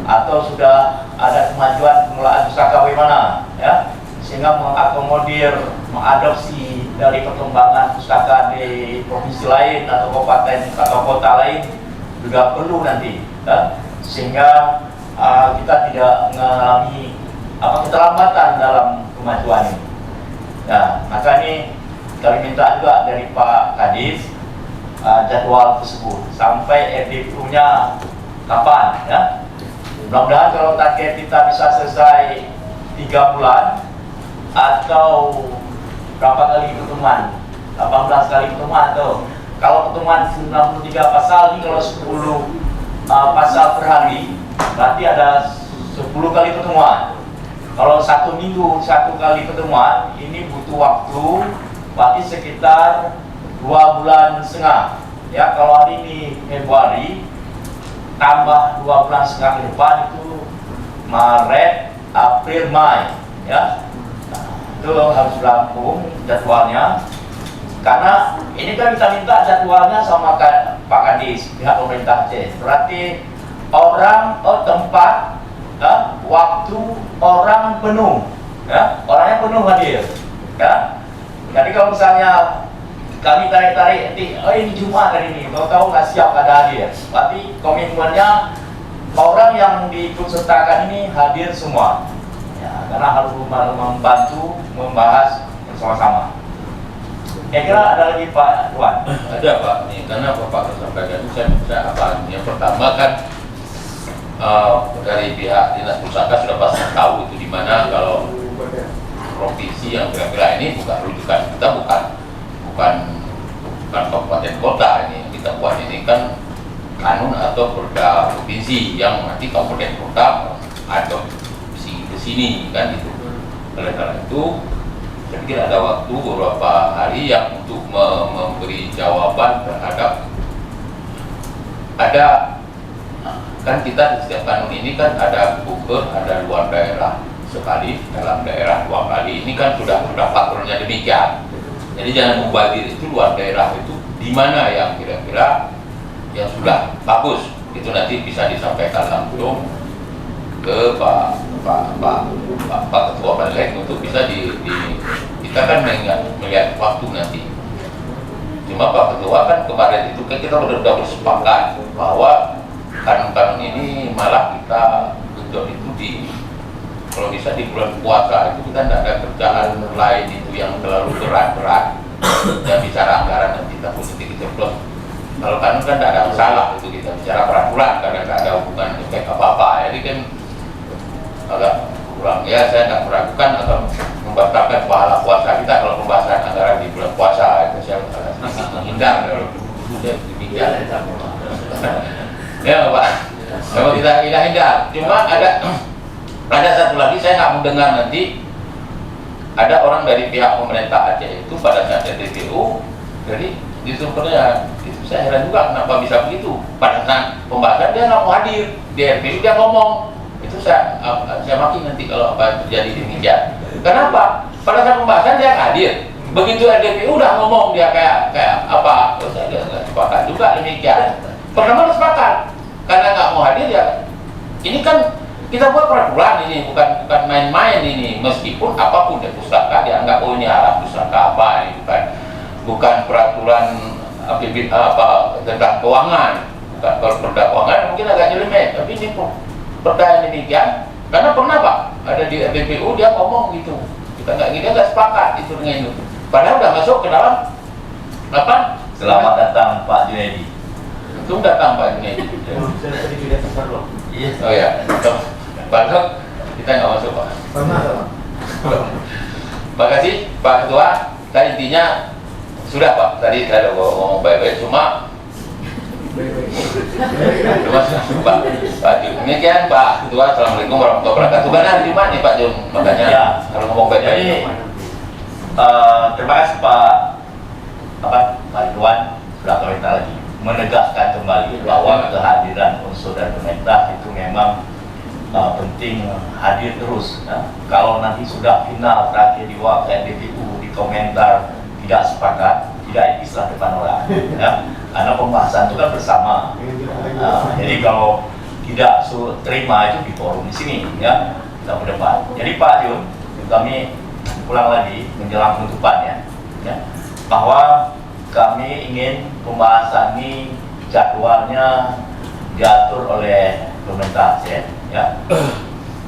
atau sudah ada kemajuan pengelolaan pustaka bagaimana ya, sehingga mengakomodir mengadopsi dari perkembangan pustaka di provinsi lain atau kabupaten atau kota lain juga perlu nanti ya, sehingga kita tidak mengalami keterlambatan dalam kemajuan ini. Nah, maka ini kami minta juga dari Pak Kadis jadwal tersebut sampai FDU-nya kapan ya. Mudah-mudahan kalau target kita bisa selesai 3 bulan atau berapa kali pertemuan, 18 kali pertemuan tuh. Kalau pertemuan 93 pasal ini, kalau 10 pasal per hari berarti ada 10 kali pertemuan. Kalau 1 minggu 1 kali pertemuan ini butuh waktu berarti sekitar 2,5 bulan ya. Kalau hari ini Februari tambah 2,5 bulan ke depan itu Maret, April, Mei ya. Nah, itu harus rampung jadwalnya, karena ini kan kita minta jadwalnya sama Pak Kadis pihak pemerintah Aceh. Berarti orang tempat ya, waktu orang penuh ya, orangnya penuh hadir ya. Jadi kalau misalnya kami tarik-tarik, ini Jumat hari ini, tahu nggak siap ada hadir, berarti komitmennya orang yang diikutsertakan ini hadir semua ya, karena harus membantu membahas bersama-sama. Kira-kira ada lagi Pak Tuan? Ada Pak, nih karena Bapak sampaikan saya yang pertama kan dari pihak dinas pustaka sudah pasti tahu itu di mana kalau provinsi yang kira-kira ini bukan rujukan kita, bukan kabupaten kota ini. Kita buat ini kan kanun atau perda provinsi yang nanti kabupaten kota atau ke sini kan itu. Oleh karena itu saya pikir ada waktu beberapa hari yang untuk memberi jawaban terhadap kan kita di setiap kanun ini kan ada buker, ada luar daerah sekali, dalam daerah 2 kali. Ini kan sudah faktornya demikian. Jadi jangan mubazir itu luar daerah itu di mana yang kira-kira yang sudah bagus. Itu nanti bisa disampaikan langsung ke Pak Ketua Balik untuk bisa kita kan melihat waktu nanti. Cuma Pak Ketua kan kemarin itu kan kita sudah bersepakat bahwa kanun-kanun ini malah kita bentuk itu kalau bisa di bulan puasa itu kita tidak ada kerjaan lain itu yang terlalu berat-berat dan bicara anggaran dan kita politik keceplos. Kalau kanun kan tidak ada masalah itu kita bicara peraturan karena tidak ada hubungan efek apa-apa. Jadi kan agak kurang ya, saya tidak meragukan atau membatalkan pahala puasa kita kalau pembahasan anggaran di bulan puasa itu saya sedikit menghindar kalau demikian. Ya Pak, memang kita hindar. Cuma ada satu lagi saya nggak mendengar nanti ada orang dari pihak pemerintah Aceh itu pada saat DPU, jadi di sumbernya itu saya heran juga kenapa bisa begitu. Pada saat pembahasan dia nggak mau hadir, di RPU dia ngomong. Itu saya maki nanti kalau apa terjadi demikian. Kenapa? Pada saat pembahasan dia hadir. Begitu RDPU udah ngomong dia kayak apa? Saya nggak sepakat juga demikian. Pertama harus sepakat karena nggak mau hadir ya. Ini kan kita buat peraturan ini bukan main-main ini. Meskipun apapun ya pustaka dianggap ini arah pustaka apa ini bukan peraturan apa tentang keuangan. Bukan kalau perda keuangan mungkin agak nyelemet, tapi ini perda yang demikian karena pernah Pak ada di BPU dia ngomong gitu, kita nggak sepakat itu dengan itu, padahal udah masuk ke dalam apa? Selamat datang Pak Junaidi. Itu datang Pak Junaidi. Oh ya, padahal kita nggak masuk Pak. Terima kasih Pak Ketua. Tadi intinya sudah Pak. Tadi saya udah ngomong baik-baik cuma Pak Jun. Demikian Pak Ketua. Assalamualaikum warahmatullahi wabarakatuh. Benar di mana nih Pak Jun? Makanya ya, kalau ngomong baik-baik. Jadi terima kasih Pak Ridwan sudah komentar lagi menegaskan kembali bahwa kehadiran unsur dan pemerintah itu memang penting hadir terus. Ya. Kalau nanti sudah final terakhir di DPU di komentar tidak sepakat, tidak etis lah depan orang. Ya. Karena pembahasan itu kan bersama. Jadi kalau tidak terima itu di forum di sini, ya kita berdebat. Jadi Pak Jun, kami pulang lagi menjelang penutupan ya, bahwa kami ingin pembahasan ini jadwalnya diatur oleh pemerintah Aceh, ya,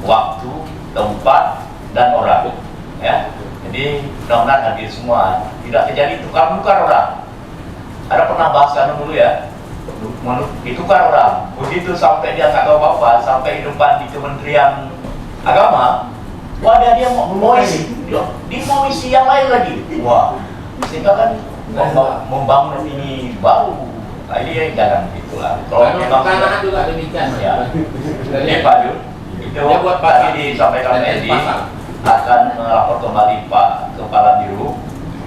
waktu, tempat, dan orang, ya. Jadi mudah-mudahan hadir semua, tidak terjadi tukar-tukar orang. Ada pernah bahas kan dulu ya, ditukar orang, begitu sampai dia nggak tahu apa-apa, sampai di depan di Kementerian Agama, wah dia mau isi yang lain lagi, wah, sehingga kan membangun ini baru. Nah ini jangan gitulah. Kalau memang pertanyaan juga demikian ya. Jadi Pak Jun, itu tadi disampaikan Edi akan melapor kembali Pak Kepala Biro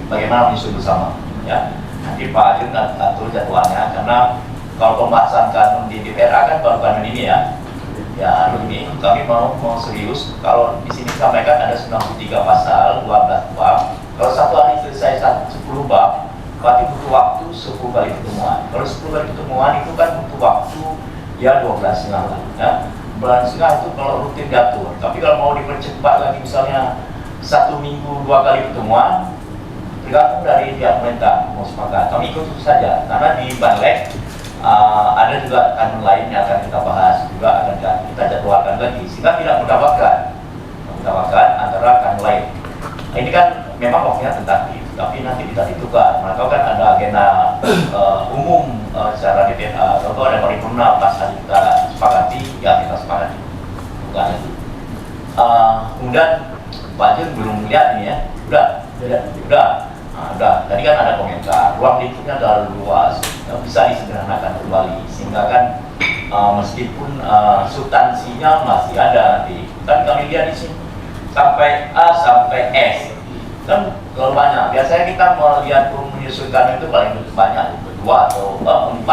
bagaimana menyusun bersama. Ya, nanti Pak Jun atur jadwalnya karena kalau pembahasan kanun di DPR kan baru kanun ini ya. Ya ini kami mau serius. Kalau di sini sampaikan ada 93 pasal, 12 bab. Kalau satu hari selesai 10 bab, berarti butuh waktu 10 kali pertemuan. Kalau 10 kali pertemuan itu kan butuh waktu ya 12 setengah lah. Ya. 12 setengah itu kalau rutin diatur. Tapi kalau mau dipercepat lagi misalnya 1 minggu 2 kali pertemuan, tergantung dari pihak pemerintah mau sepakat. Kami ikut itu saja karena di Banlek ada juga kanun lain yang akan kita bahas juga akan kita jadwalkan lagi sehingga tidak mendapatkan antara kanun lain. Nah, ini kan memang waktunya tentatif, tapi nanti bisa ditukar. Maka kan ada agenda umum secara DPR, atau ada paripurna pas kita sepakati, ya kita sepakati. Bukan lagi. Kemudian Pak Jun belum lihat nih ya. Udah. Nah, udah. Tadi kan ada komentar, ruang lingkupnya terlalu luas, bisa disederhanakan kembali, sehingga kan meskipun substansinya masih ada di, kan kami lihat di sini sampai A sampai S, kan terlalu banyak. Biasanya kita melihat menyusulkan itu paling banyak, 2 atau 4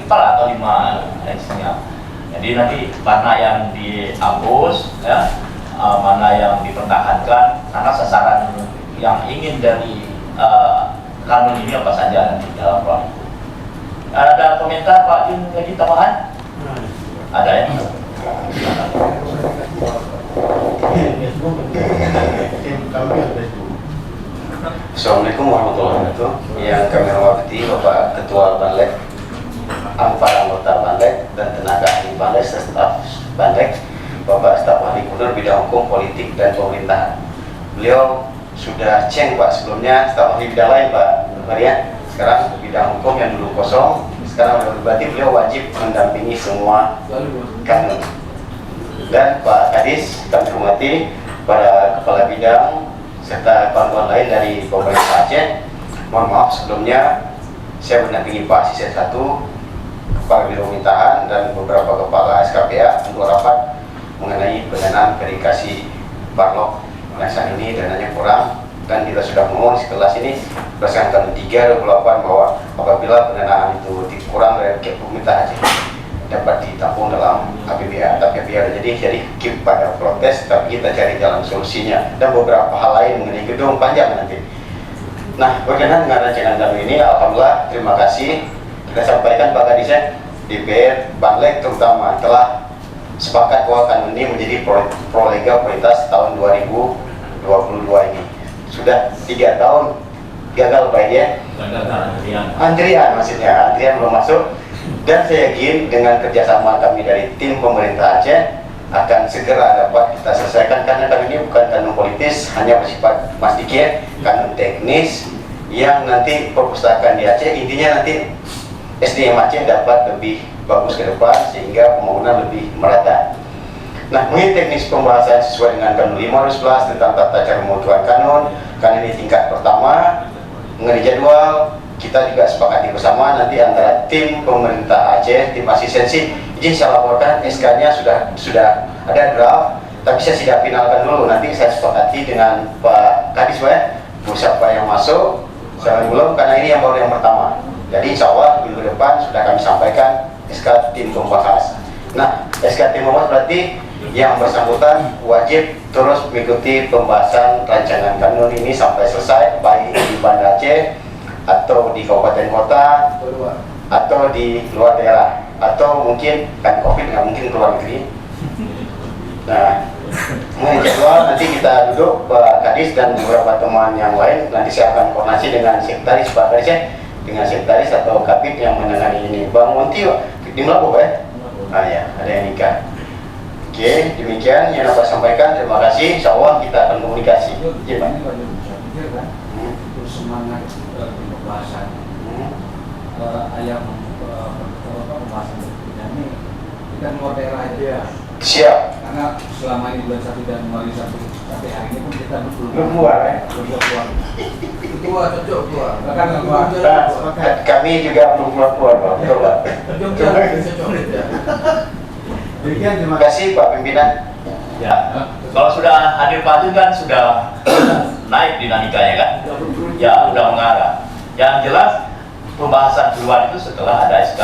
atau 5 S-nya. Jadi nanti mana yang dihapus, ya, mana yang dipertahankan, karena sasaran yang ingin dari kanun ini apa saja nanti dalam ruang itu. Ada komentar Pak Jun lagi tambahan? Ada ya? Assalamualaikum warahmatullahi wabarakatuh. Yang kami hormati Bapak Ketua Banlek, para anggota Banlek dan tenaga ahli Banlek, staf Banlek, Bapak Staf Ahli Gubernur bidang hukum, politik dan pemerintahan. Beliau sudah ceng Pak sebelumnya staf ahli bidang lain Pak Maria. Sekarang bidang hukum yang dulu kosong, sekarang berarti beliau wajib mendampingi semua kanun. Dan Pak Kadis kami hormati, para kepala bidang serta kawan-kawan lain dari pemerintah Aceh. Mohon maaf sebelumnya saya mendampingi Pak Asisten 1, Kepala Biro Pemerintahan dan beberapa kepala SKPA untuk rapat mengenai pendanaan verifikasi Barlok. Nah saat ini dananya kurang, dan kita sudah ngomong di kelas ini berdasarkan 3/28 bahwa apabila pendanaan itu dikurang dari pemerintah Aceh dapat ditampung dalam APBA, tapi APBA jadi keep pada protes, tapi kita cari jalan solusinya dan beberapa hal lain mengenai gedung panjang nanti. Nah, berkenaan dengan rancangan kanun ini, alhamdulillah terima kasih kita sampaikan Pak Kadis, DPR Banlek terutama telah sepakat bahwa kanun ini menjadi prolegal prioritas tahun 2022 ini. Sudah 3 tahun gagal Pak ya. Antrian maksudnya, antrian belum masuk. Dan saya yakin dengan kerjasama kami dari tim pemerintah Aceh akan segera dapat kita selesaikan, karena kanun ini bukan kanun politis, hanya bersifat Mas Diki, kanun teknis yang nanti perpustakaan di Aceh, intinya nanti SDM Aceh dapat lebih bagus ke depan sehingga pembangunan lebih merata. Nah, mengenai teknis pembahasan sesuai dengan kanun 511 tentang tata cara pembentukan kanun ini tingkat pertama. Mengenai jadwal, kita juga sepakati bersama nanti antara tim pemerintah Aceh, tim asistensi. Izin saya laporkan SK-nya sudah ada draft, tapi saya tidak finalkan dulu. Nanti saya sepakati dengan Pak Kadis Pak, siapa yang masuk, siapa yang belum, karena ini yang baru yang pertama. Jadi insya Allah minggu depan sudah kami sampaikan SK tim pembahas. Nah, SK tim pembahas berarti yang bersangkutan wajib terus mengikuti pembahasan rancangan kanun ini sampai selesai, baik di Banda Aceh atau di kabupaten kota atau di luar daerah, atau mungkin kan COVID nggak mungkin keluar negeri. Nah, mengenai jadwal nanti kita duduk Pak Kadis dan beberapa teman yang lain, nanti saya akan koordinasi dengan sekretaris Pak Kadis dengan sekretaris atau kapit yang menangani ini. Bang Monti di Melabuh ya? Ah ya, ada yang nikah. Oke, demikian yang dapat sampaikan. Terima kasih. Insya Allah kita akan komunikasi. Iya Pak. Itu semangat pembahasan ayam pembahasan berikutnya ini kita luar daerah aja. Siap. Karena selama ini bulan 1 Januari sampai hari ini pun kita belum keluar ya. Keluar cocok keluar. Bahkan kami juga belum keluar Pak. Coba. Demikian, terima kasih Pak Pimpinan. Ya, kalau sudah hadir Pak Jun kan sudah naik dinamikanya kan? Ya, udah mengarah. Yang jelas pembahasan keluar itu setelah ada SK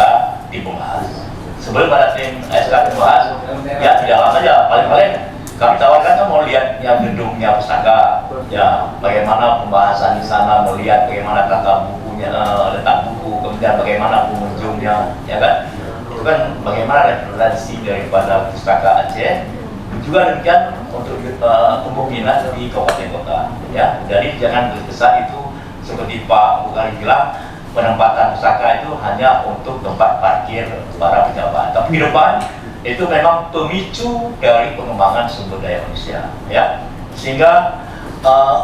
dibahas. Sebelum ada tim SK dibahas, ya tidak lama aja. Paling-paling kami tawarkan kan mau lihat ya gedungnya pustaka, ya bagaimana pembahasan di sana, melihat bagaimana tata bukunya, letak buku, kemudian bagaimana pengunjungnya, ya kan? Itu kan bagaimana referensi daripada pustaka Aceh. Juga demikian untuk kemungkinan di kabupaten kota, ya. Jadi jangan terkesan itu seperti Pak Bukari bilang, penempatan pustaka itu hanya untuk tempat parkir para pejabat. Tapi di depan itu memang pemicu dari pengembangan sumber daya manusia, ya. Sehingga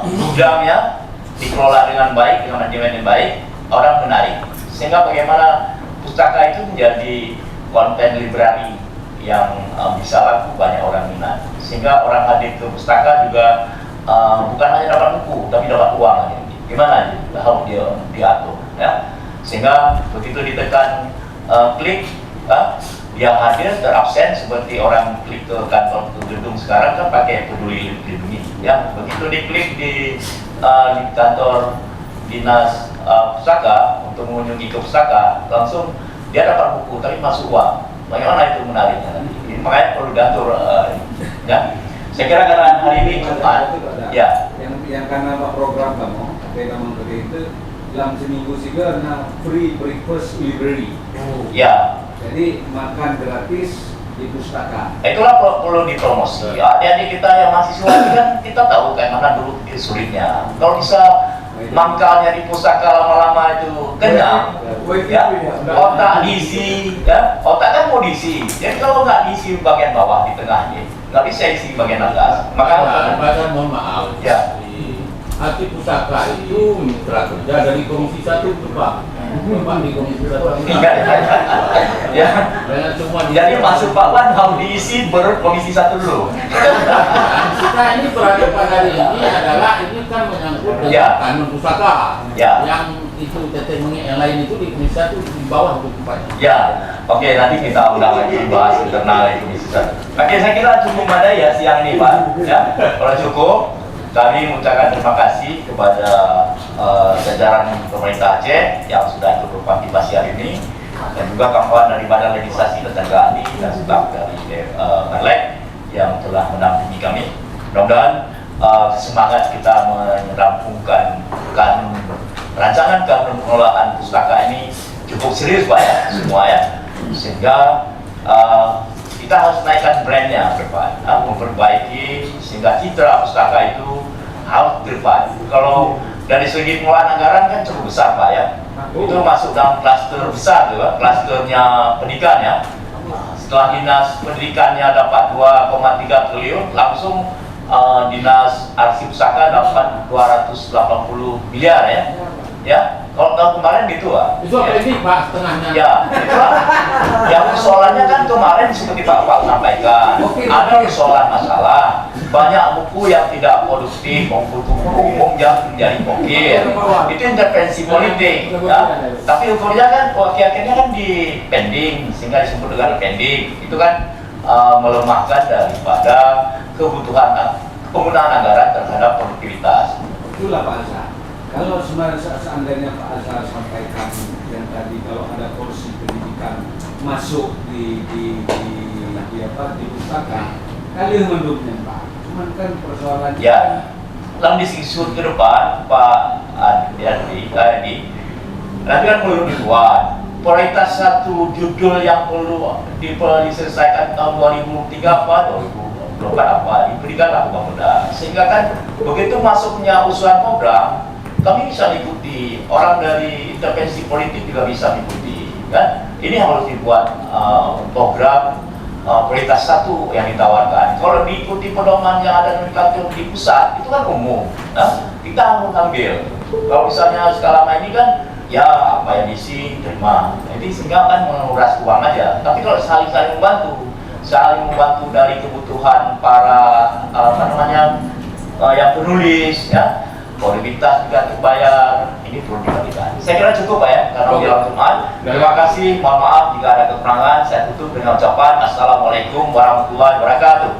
gudangnya dikelola dengan baik, dengan manajemen yang baik, orang menarik. Sehingga bagaimana pustaka itu menjadi konten library yang bisa laku, banyak orang minat, sehingga orang hadir ke pustaka juga bukan hanya dapat buku tapi dapat uang aja. Gimana harus dia diatur ya, sehingga begitu ditekan klik dia hadir terabsen seperti orang klik ke kantor ke gedung sekarang kan pakai peduli lindungi ya, begitu diklik di kantor dinas pustaka untuk mengunjungi ke pustaka langsung dia dapat buku tapi masuk uang. Bagaimana itu menariknya nanti? Ini makanya perlu diatur ya. Saya kira karena hari ini Jumat ya yang karena program kamu itu dalam seminggu juga na free breakfast library. Ya. Jadi makan gratis di pustaka. Itulah perlu dipromosi. Adik-adik kita yang mahasiswa kan kita tahu kayak mana dulu sulitnya. Kalau bisa mangkalnya di pustaka lama-lama itu kenyang, ya, otak diisi, ya, otak kan mau diisi. Jadi kalau nggak diisi bagian bawah di tengahnya, nggak bisa isi bagian atas. Maka mohon maaf. Ya. Hati pustaka itu mitra kerja dari Komisi 1 itu Pak. Pak di Komisi 1. Ya. Jadi masuk Pak Wan harus diisi berkomisi 1 dulu. Kita ini berada pada hari ini adalah ini kan menyangkut dengan kanun pustaka. Ya. Yang itu yang lain itu di Komisi 1 di bawah tempatnya. Ya. Oke, nanti kita undang lagi bahas internal Komisi 1. Oke, saya kira cukup ada ya siang ini Pak. Ya. Kalau cukup, kami mengucapkan terima kasih kepada jajaran pemerintah Aceh yang sudah ikut berpartisipasi hari ini, dan juga kawan dari Badan Legislasi Tenaga Ahli dan staf dari Merlek yang telah mendampingi kami. Mudah-mudahan semangat kita merampungkan rancangan kanun pengelolaan pustaka ini cukup serius Pak ya, semua ya, sehingga kita harus naikkan brandnya ke depan, memperbaiki sehingga citra pustaka itu harus ke depan. Kalau dari segi pengelolaan anggaran kan cukup besar Pak ya, itu masuk dalam klaster besar tuh, klasternya pendidikan ya. Setelah dinas pendidikannya dapat 2,3 triliun, langsung dinas arsip pustaka dapat 280 miliar ya. Ya, kalau tahun kemarin gitu Itu apa ini Pak setengahnya? Ya, itulah. Yang persoalannya kan kemarin seperti Pak sampaikan, ada persoalan masalah, banyak buku yang tidak produktif, buku umum yang menjadi pokir. Itu intervensi politik. Ya. Tapi ukurnya kan, akhirnya kan di pending, sehingga disebut dengan pending. Itu kan melemahkan daripada kebutuhan penggunaan anggaran terhadap produktivitas. Itulah Pak Azhar. Kalau seandainya Pak Azhar sampaikan yang tadi kalau ada porsi pendidikan masuk di pustaka, kali menduknya Pak. Cuman kan persoalannya. Ya, dalam diskusi ke depan Pak Adi, nanti kan perlu dibuat prioritas satu judul yang perlu diselesaikan tahun 2003 apa 2024 apa diberikanlah Pemuda, sehingga kan begitu masuknya usulan program kami bisa diikuti, orang dari intervensi politik juga bisa diikuti kan. Ini harus dibuat program prioritas satu yang ditawarkan. Kalau diikuti pedoman yang ada nomenklatur di pusat itu kan umum, nah, kita harus ambil. Kalau misalnya selama ini kan ya apa yang diisi terima, jadi sehingga kan menguras uang aja. Tapi kalau saling membantu dari kebutuhan para yang penulis ya, produktivitas juga terbayar, ini perlu diperhatikan. Saya kira cukup Pak ya, karena udah Jumat. Terima kasih, mohon maaf jika ada kekurangan. Saya tutup dengan ucapan Assalamualaikum warahmatullahi wabarakatuh.